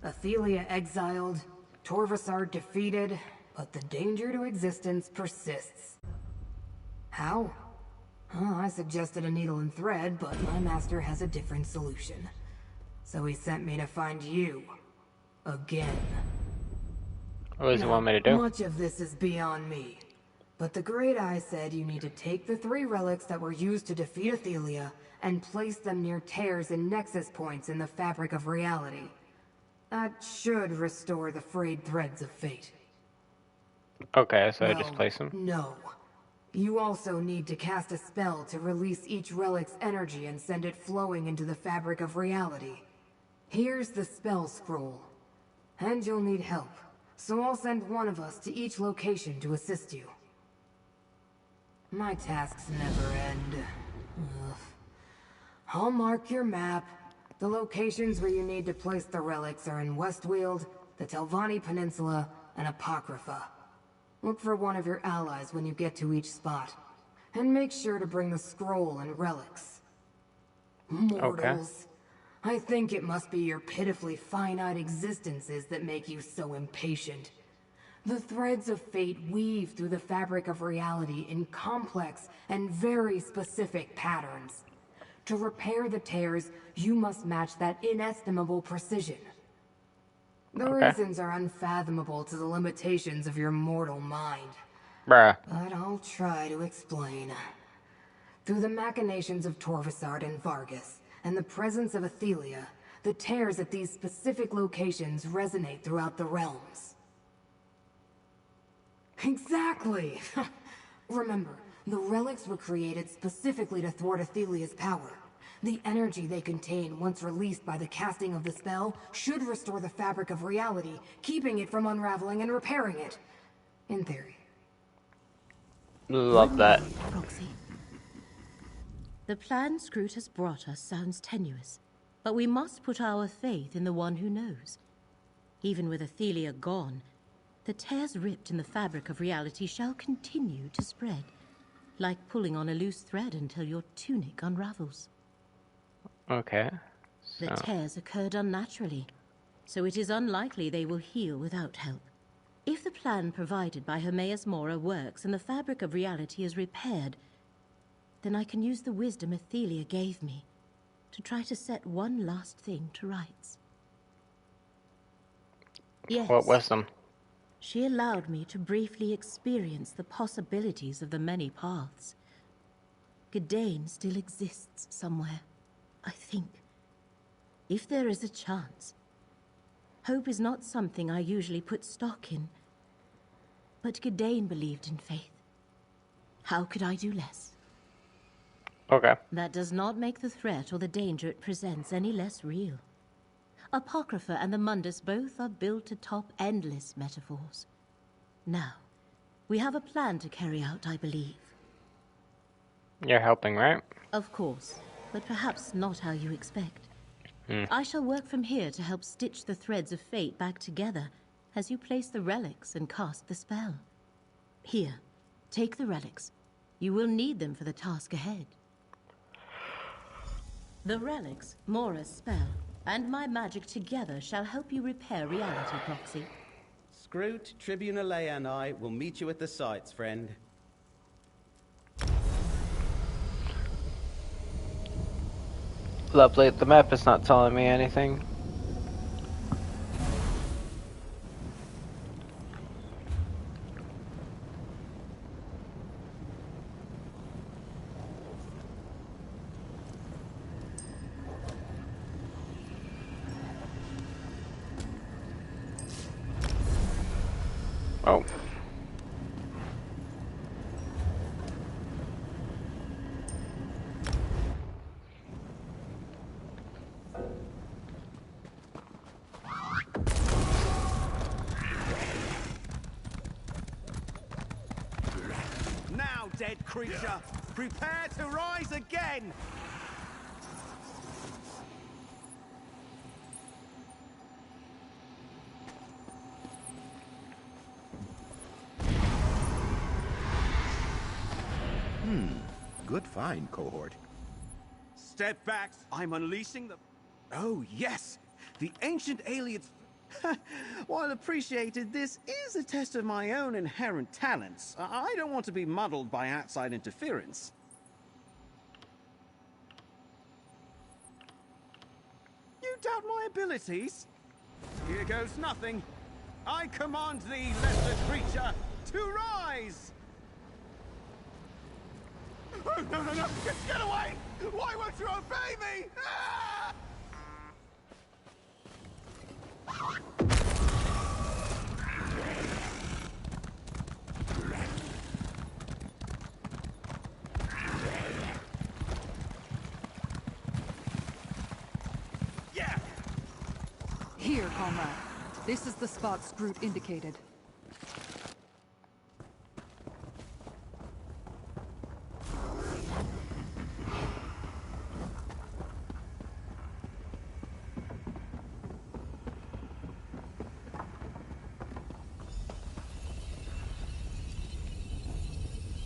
Athelia exiled, Torvasard defeated, but the danger to existence persists. How? I suggested a needle and thread, but my master has a different solution. So he sent me to find you. Again. What does he want me to do? Much of this is beyond me. But the Great Eye said you need to take the 3 relics that were used to defeat Athelia and place them near tears and nexus points in the fabric of reality. That should restore the frayed threads of fate. Okay, so Well, I just place them? No. You also need to cast a spell to release each relic's energy and send it flowing into the fabric of reality. Here's the spell scroll. And you'll need help, so I'll send one of us to each location to assist you. My tasks never end. Ugh. I'll mark your map. The locations where you need to place the relics are in Westweald, the Telvanni Peninsula, and Apocrypha. Look for one of your allies when you get to each spot. And make sure to bring the scroll and relics. Mortals. I think it must be your pitifully finite existences that make you so impatient. The threads of fate weave through the fabric of reality in complex and very specific patterns. To repair the tears, you must match that inestimable precision. The reasons are unfathomable to the limitations of your mortal mind. Bruh. But I'll try to explain. Through the machinations of Torvasard and Vargas, and the presence of Athelia, the tears at these specific locations resonate throughout the realms. Exactly! Remember, the relics were created specifically to thwart Athelia's power. The energy they contain, once released by the casting of the spell, should restore the fabric of reality, keeping it from unraveling and repairing it. In theory. Love that. Proxy. The plan Scroot has brought us sounds tenuous, but we must put our faith in the one who knows. Even with Athelia gone, the tears ripped in the fabric of reality shall continue to spread, like pulling on a loose thread until your tunic unravels. Okay. The tears occurred unnaturally, so it is unlikely they will heal without help. If the plan provided by Hermaeus Mora works and the fabric of reality is repaired, then I can use the wisdom Athelia gave me to try to set one last thing to rights. Yes. What wisdom? She allowed me to briefly experience the possibilities of the many paths. Gidane still exists somewhere, I think. If there is a chance. Hope is not something I usually put stock in. But Gidane believed in faith. How could I do less? Okay. That does not make the threat or the danger it presents any less real. Apocrypha and the Mundus both are built atop endless metaphors. Now, we have a plan to carry out, I believe. You're helping, right? Of course, but perhaps not how you expect. I shall work from here to help stitch the threads of fate back together as you place the relics and cast the spell. Here, take the relics. You will need them for the task ahead. The relics, Mora's spell, and my magic together shall help you repair reality, Proxy. Scroot, Tribune Alea and I will meet you at the sites, friend. Lovely. The map is not telling me anything. Oh. Now, dead creature, prepare to rise again! Good find, cohort. Step back, I'm unleashing the... Oh, yes! The ancient aliens... While appreciated, this is a test of my own inherent talents. I don't want to be muddled by outside interference. You doubt my abilities? Here goes nothing. I command thee, lesser creature, to rise! Oh, no! Get away! Why won't you obey me? Ah! Yeah! Here, comrade. This is the spot Scroot indicated.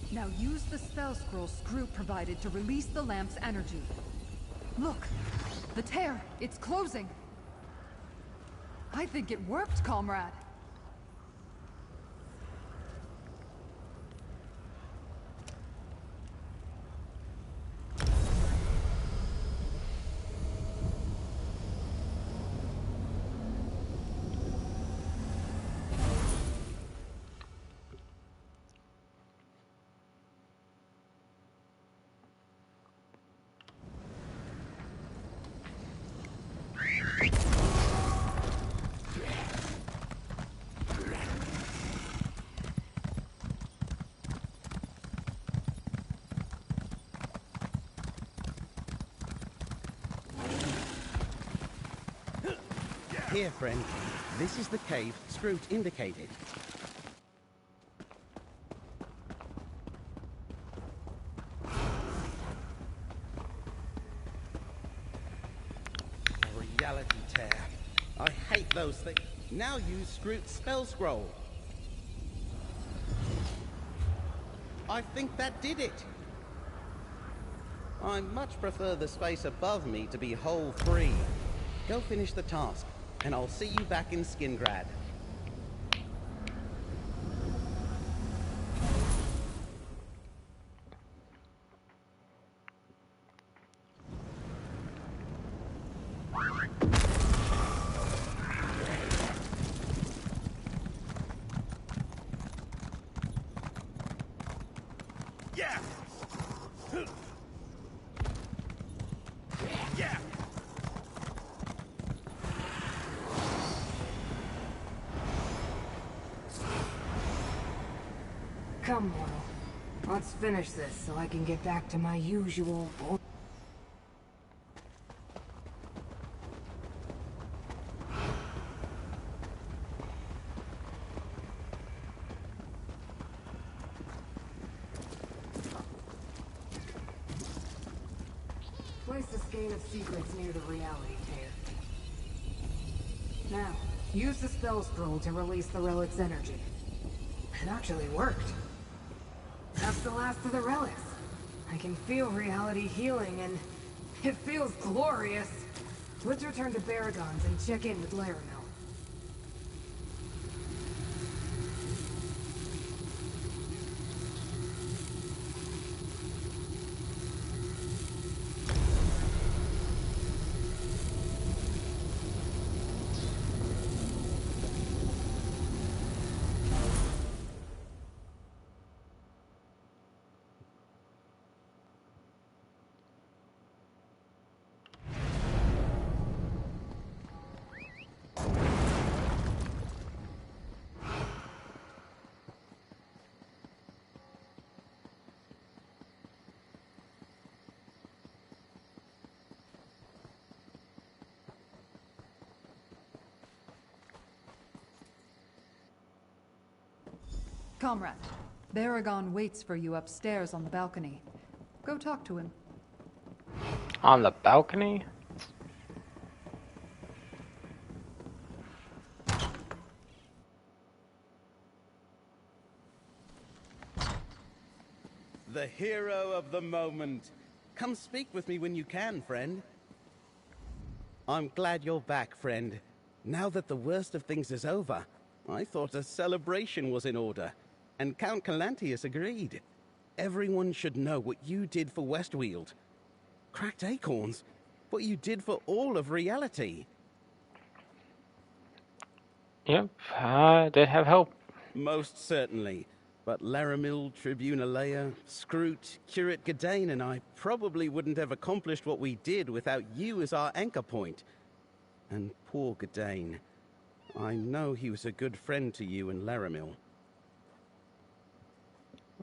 Now use the spell scroll Scroot provided to release the lamp's energy. Look! The tear! It's closing! I think it worked, comrade! Here, friend. This is the cave Scroot indicated. A reality tear. I hate those things. Now use Scroot's spell scroll. I think that did it. I much prefer the space above me to be hole-free. Go finish the task, and I'll see you back in Skingrad. Yeah! Yeah! Come, mortal. Let's finish this so I can get back to my usual... Place the skein of secrets near the reality tear. Now, Use the spell scroll to release the relic's energy. It actually worked. That's the last of the relics. I can feel reality healing, and it feels glorious. Let's return to Baragon's and check in with Laramil. Comrade, Baragon waits for you upstairs on the balcony. Go talk to him. On the balcony? The hero of the moment. Come speak with me when you can, friend. I'm glad you're back, friend. Now that the worst of things is over, I thought a celebration was in order, and Count Calantius agreed. Everyone should know what you did for Westweald. Cracked acorns, what you did for all of reality. Yep, I did have help. Most certainly. But Laramil, Tribuna Leia, Scroot, Curate Gadain, and I probably wouldn't have accomplished what we did without you as our anchor point. And poor Gadain. I know he was a good friend to you and Laramil.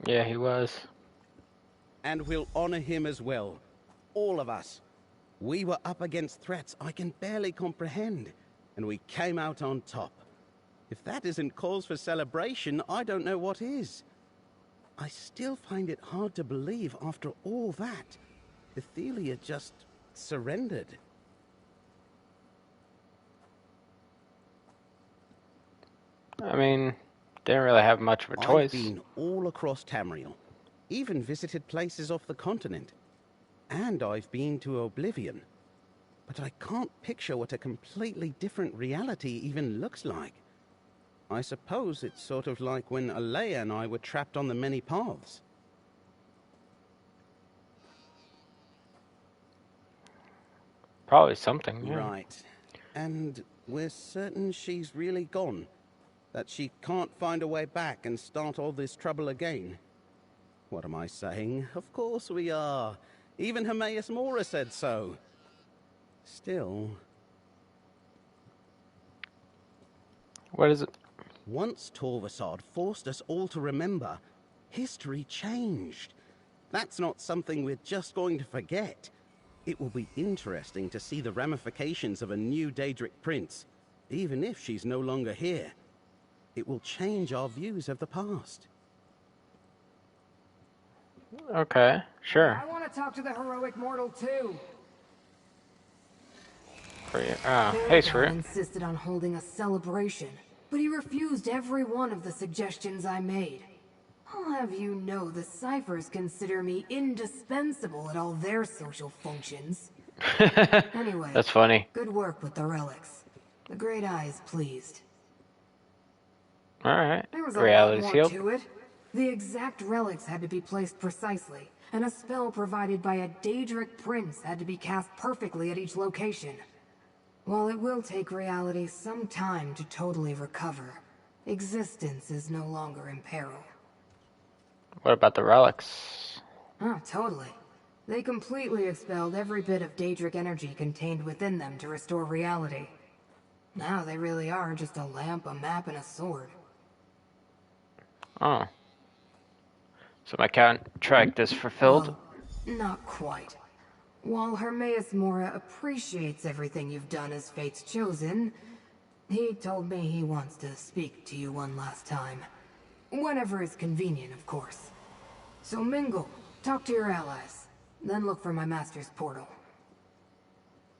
Yeah, he was. And we'll honor him as well. All of us. We were up against threats I can barely comprehend, and we came out on top. If that isn't cause for celebration, I don't know what is. I still find it hard to believe after all that, Ethelia just surrendered. I mean, didn't really have much of a choice. I've been all across Tamriel, even visited places off the continent. And I've been to Oblivion. But I can't picture what a completely different reality even looks like. I suppose it's sort of like when Alea and I were trapped on the many paths. Probably something, yeah. Right. And we're certain she's really gone. That she can't find a way back and start all this trouble again. What am I saying? Of course we are. Even Hermaeus Mora said so. Still... What is it? Once Torvasad forced us all to remember, history changed. That's not something we're just going to forget. It will be interesting to see the ramifications of a new Daedric prince, even if she's no longer here. It will change our views of the past. Okay, sure. I want to talk to the heroic mortal too. Hey, Screw. Insisted on holding a celebration, but he refused every one of the suggestions I made. I'll have you know the Cyphers consider me indispensable at all their social functions. Anyway, that's funny. Good work with the relics. The Great Eye is pleased. Alright, There was a reality's lot more healed. to it. The exact relics had to be placed precisely, and a spell provided by a Daedric prince had to be cast perfectly at each location. While it will take reality some time to totally recover, existence is no longer in peril. What about the relics? Oh, totally. They completely expelled every bit of Daedric energy contained within them to restore reality. Now they really are just a lamp, a map, and a sword. Oh. So my contract is fulfilled? Well, not quite. While Hermaeus Mora appreciates everything you've done as Fate's Chosen, he told me he wants to speak to you one last time. Whenever is convenient, of course. So mingle, talk to your allies, then look for my master's portal.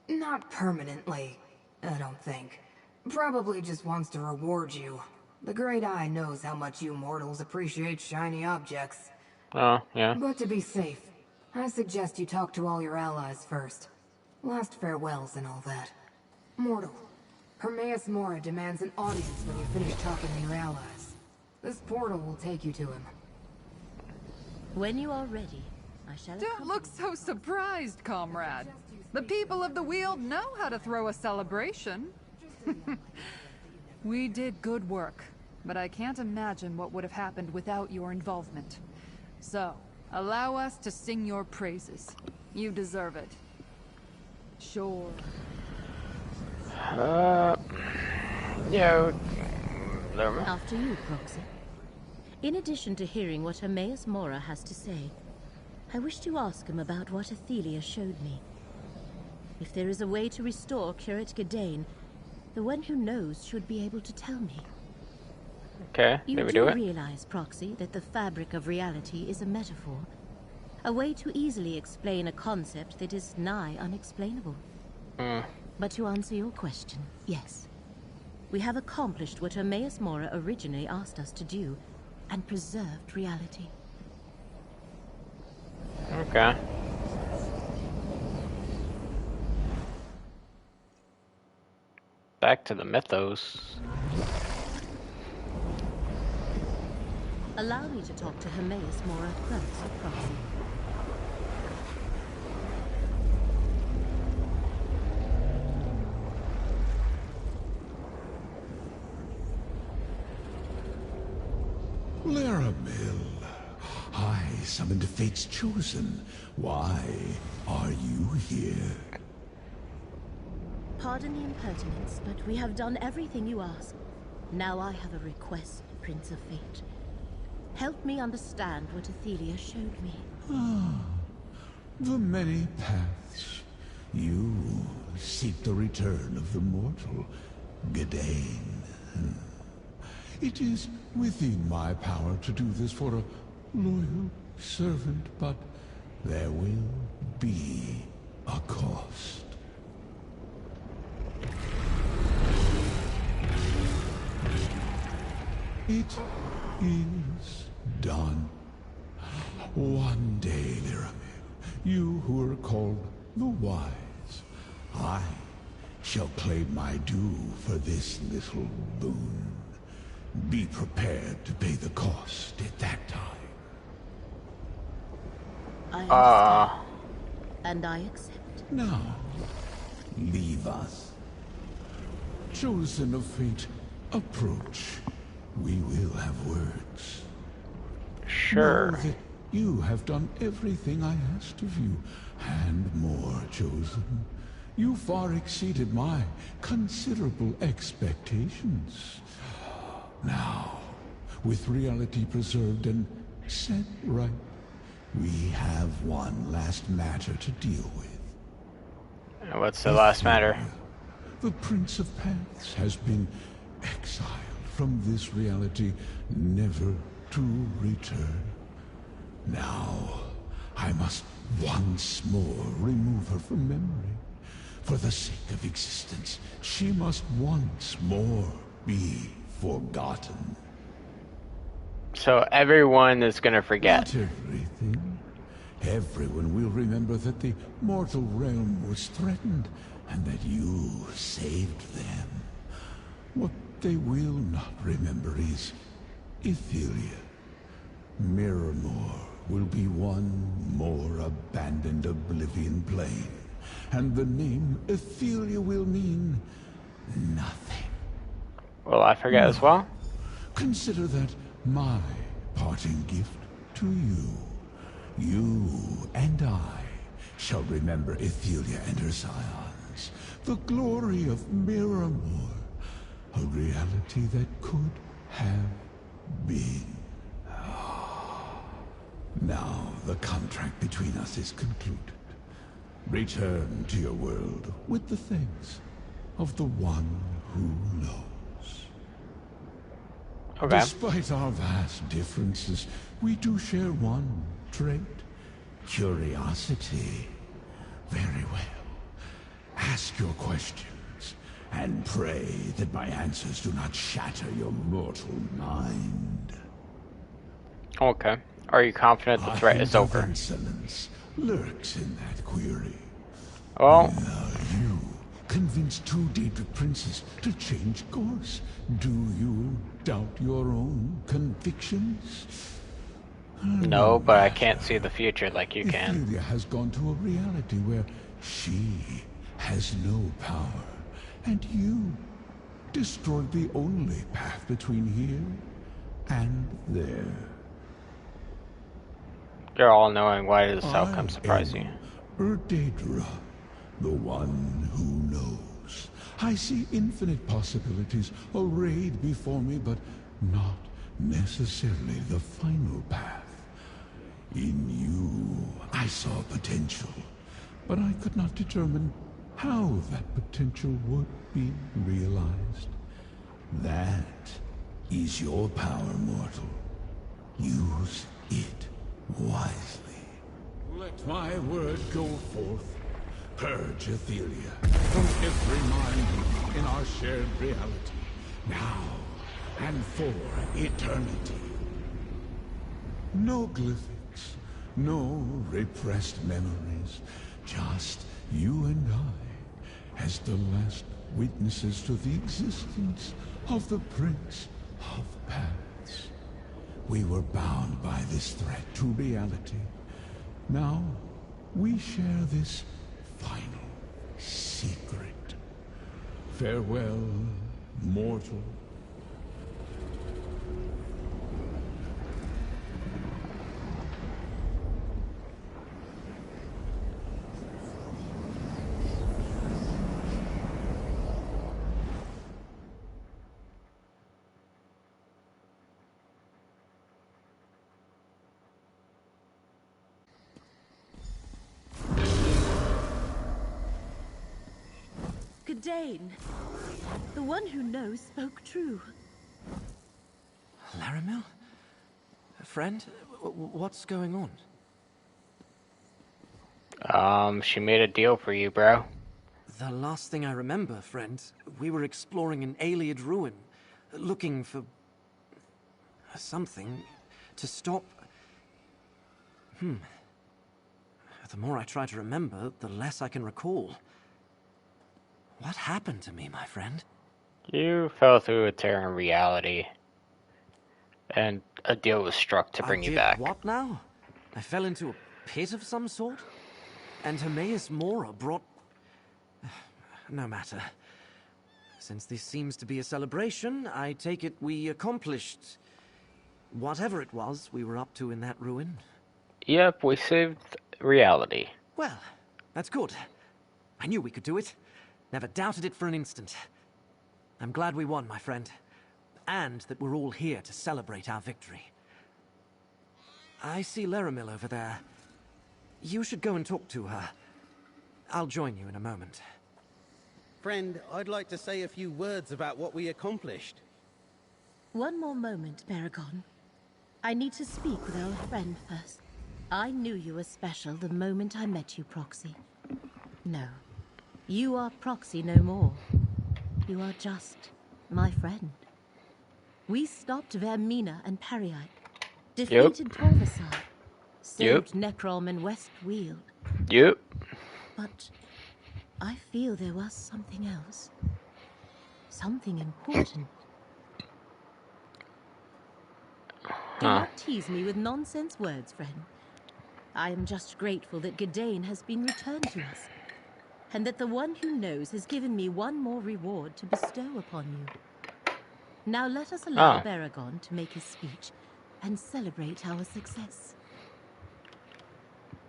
Not permanently, I don't think. Probably just wants to reward you. The Great Eye knows how much you mortals appreciate shiny objects. Oh, yeah. But to be safe, I suggest you talk to all your allies first. Last farewells and all that. Mortal, Hermaeus Mora demands an audience when you finish talking to your allies. This portal will take you to him. When you are ready, I shall... Don't look so surprised, comrade. The people of the Weald know how to throw a celebration. We did good work, but I can't imagine what would have happened without your involvement. So, allow us to sing your praises. You deserve it. Sure. Yeah. After you, Proxy. In addition to hearing what Hermaeus Mora has to say, I wish to ask him about what Athelia showed me. If there is a way to restore Curate Gadain, the one who knows should be able to tell me. Okay, you did we do it? Realize, Proxy, that the fabric of reality is a metaphor. A way to easily explain a concept that is nigh unexplainable. But to answer your question, yes. We have accomplished what Hermaeus Mora originally asked us to do, and preserved reality. Okay. Back to the mythos. Allow me to talk to Hermaeus Mora first, Proxy. Laramil, I summoned Fate's Chosen. Why are you here? Pardon the impertinence, but we have done everything you asked. Now I have a request, Prince of Fate. Help me understand what Athelia showed me. The many paths. You seek the return of the mortal, Gadain. It is within my power to do this for a loyal servant, but there will be a cost. It is done. One day, Laramil, you who are called the Wise, I shall claim my due for this little boon. Be prepared to pay the cost at that time. I understand. And I accept. Now, leave us. Chosen of Fate, approach. We will have words. Sure. Know that you have done everything I asked of you, and more, Chosen. You far exceeded my considerable expectations. Now, with reality preserved and set right, we have one last matter to deal with. What's the last matter? The Prince of Paths has been exiled from this reality, never to return. Now, I must once more remove her from memory. For the sake of existence, she must once more be forgotten. So everyone is gonna forget. Not everything. Everyone will remember that the mortal realm was threatened, and that you saved them. What they will not remember is Athelia. Miramor will be one more abandoned Oblivion plane, and the name Athelia will mean nothing. Will I forget as well? Consider that my parting gift to you. You and I shall remember Athelia and her scions, the glory of Miramor, a reality that could have been. Now the contract between us is concluded. Return to your world with the thanks of the one who knows. Okay. Despite our vast differences, we do share one trait. Curiosity. Very well. Ask your questions, and pray that my answers do not shatter your mortal mind. Okay. Are you confident the threat is over? Insolence lurks in that query. Well, You convinced two Daedric princes to change course. Do you doubt your own convictions? no, but I can't see the future like you can. Etheria has gone to a reality where she has no power, and you destroyed the only path between here and there. You're all knowing. Why does this outcome surprise you? Daedra, the one who knows. I see infinite possibilities arrayed before me, but not necessarily the final path. In you, I saw potential, but I could not determine how that potential would be realized. That is your power, mortal. Use it wisely. Let my word go forth. Purge Etheria from every mind in our shared reality, now and for eternity. No glyphics, no repressed memories, just you and I, as the last witnesses to the existence of the Prince of Paths. We were bound by this threat to reality. Now, we share this final secret. Farewell, mortal. Gidane, the one who knows spoke true. Laramil? Friend? What's going on? She made a deal for you, bro. The last thing I remember, friend, we were exploring an Ayleid ruin, looking for something to stop. The more I try to remember, the less I can recall. What happened to me, my friend? You fell through a tear in reality, and a deal was struck to bring you back. What now? I fell into a pit of some sort? And Hermaeus Mora brought... No matter. Since this seems to be a celebration, I take it we accomplished whatever it was we were up to in that ruin. Yep, we saved reality. Well, that's good. I knew we could do it. Never doubted it for an instant. I'm glad we won, my friend. And that we're all here to celebrate our victory. I see Laramil over there. You should go and talk to her. I'll join you in a moment. Friend, I'd like to say a few words about what we accomplished. One more moment, Baragon. I need to speak with our friend first. I knew you were special the moment I met you, Proxy. No. You are Proxy no more. You are just my friend. We stopped Vermina and Pariite, defeated Torvasar, saved Necrom and Westweald. Yep. But I feel there was something else. Something important. Do not tease me with nonsense words, friend. I am just grateful that Gidane has been returned to us, and that the one who knows has given me one more reward to bestow upon you. Now let us allow Baragon to make his speech and celebrate our success.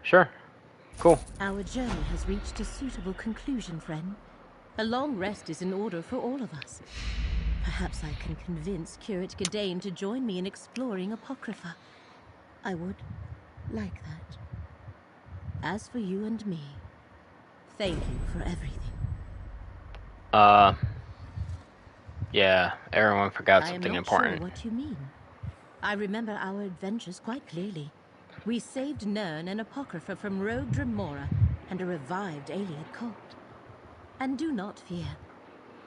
Sure. Cool. Our journey has reached a suitable conclusion, friend. A long rest is in order for all of us. Perhaps I can convince Curate Gidane to join me in exploring Apocrypha. I would like that. As for you and me, thank you for everything. Yeah, everyone forgot something important. I am not sure what you mean. I remember our adventures quite clearly. We saved Nirn and Apocrypha from rogue Dremora and a revived Ayleid cult. And do not fear.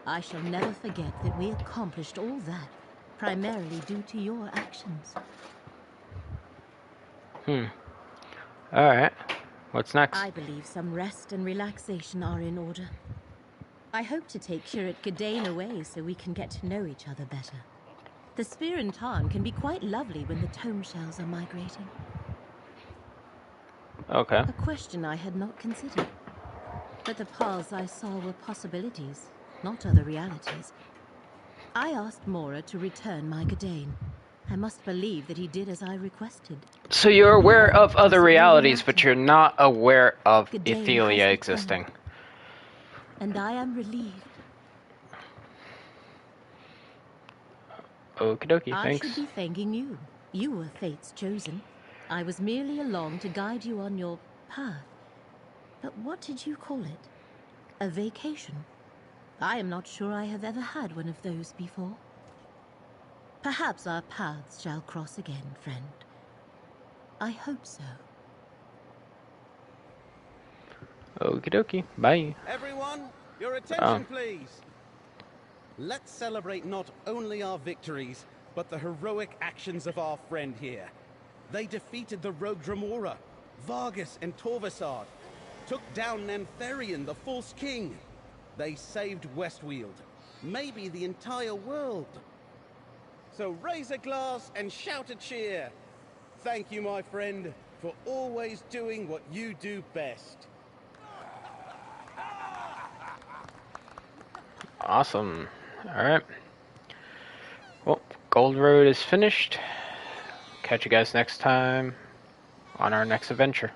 I shall never forget that we accomplished all that, primarily due to your actions. Alright. What's next? I believe some rest and relaxation are in order. I hope to take Curate Gadain away so we can get to know each other better. The Spear and Tarn can be quite lovely when the tome shells are migrating. Okay. A question I had not considered. But the paths I saw were possibilities, not other realities. I asked Mora to return my Gadain. I must believe that he did as I requested. So you're aware of other realities, but you're not aware of Gadain Ethelia has existing. returned. And I am relieved. Okie dokie, I thanks. should be thanking you. You were Fate's chosen. I was merely along to guide you on your path. But what did you call it? A vacation? I am not sure I have ever had one of those before. Perhaps our paths shall cross again, friend. I hope so. Okie dokie, bye. Everyone, your attention, please. Let's celebrate not only our victories, but the heroic actions of our friend here. They defeated the rogue Dremora, Vargas and Torvasard, took down Nantharion, the false king. They saved Westweald, maybe the entire world. So raise a glass and shout a cheer. Thank you, my friend, for always doing what you do best. Awesome. Alright. Well, Gold Road is finished. Catch you guys next time on our next adventure.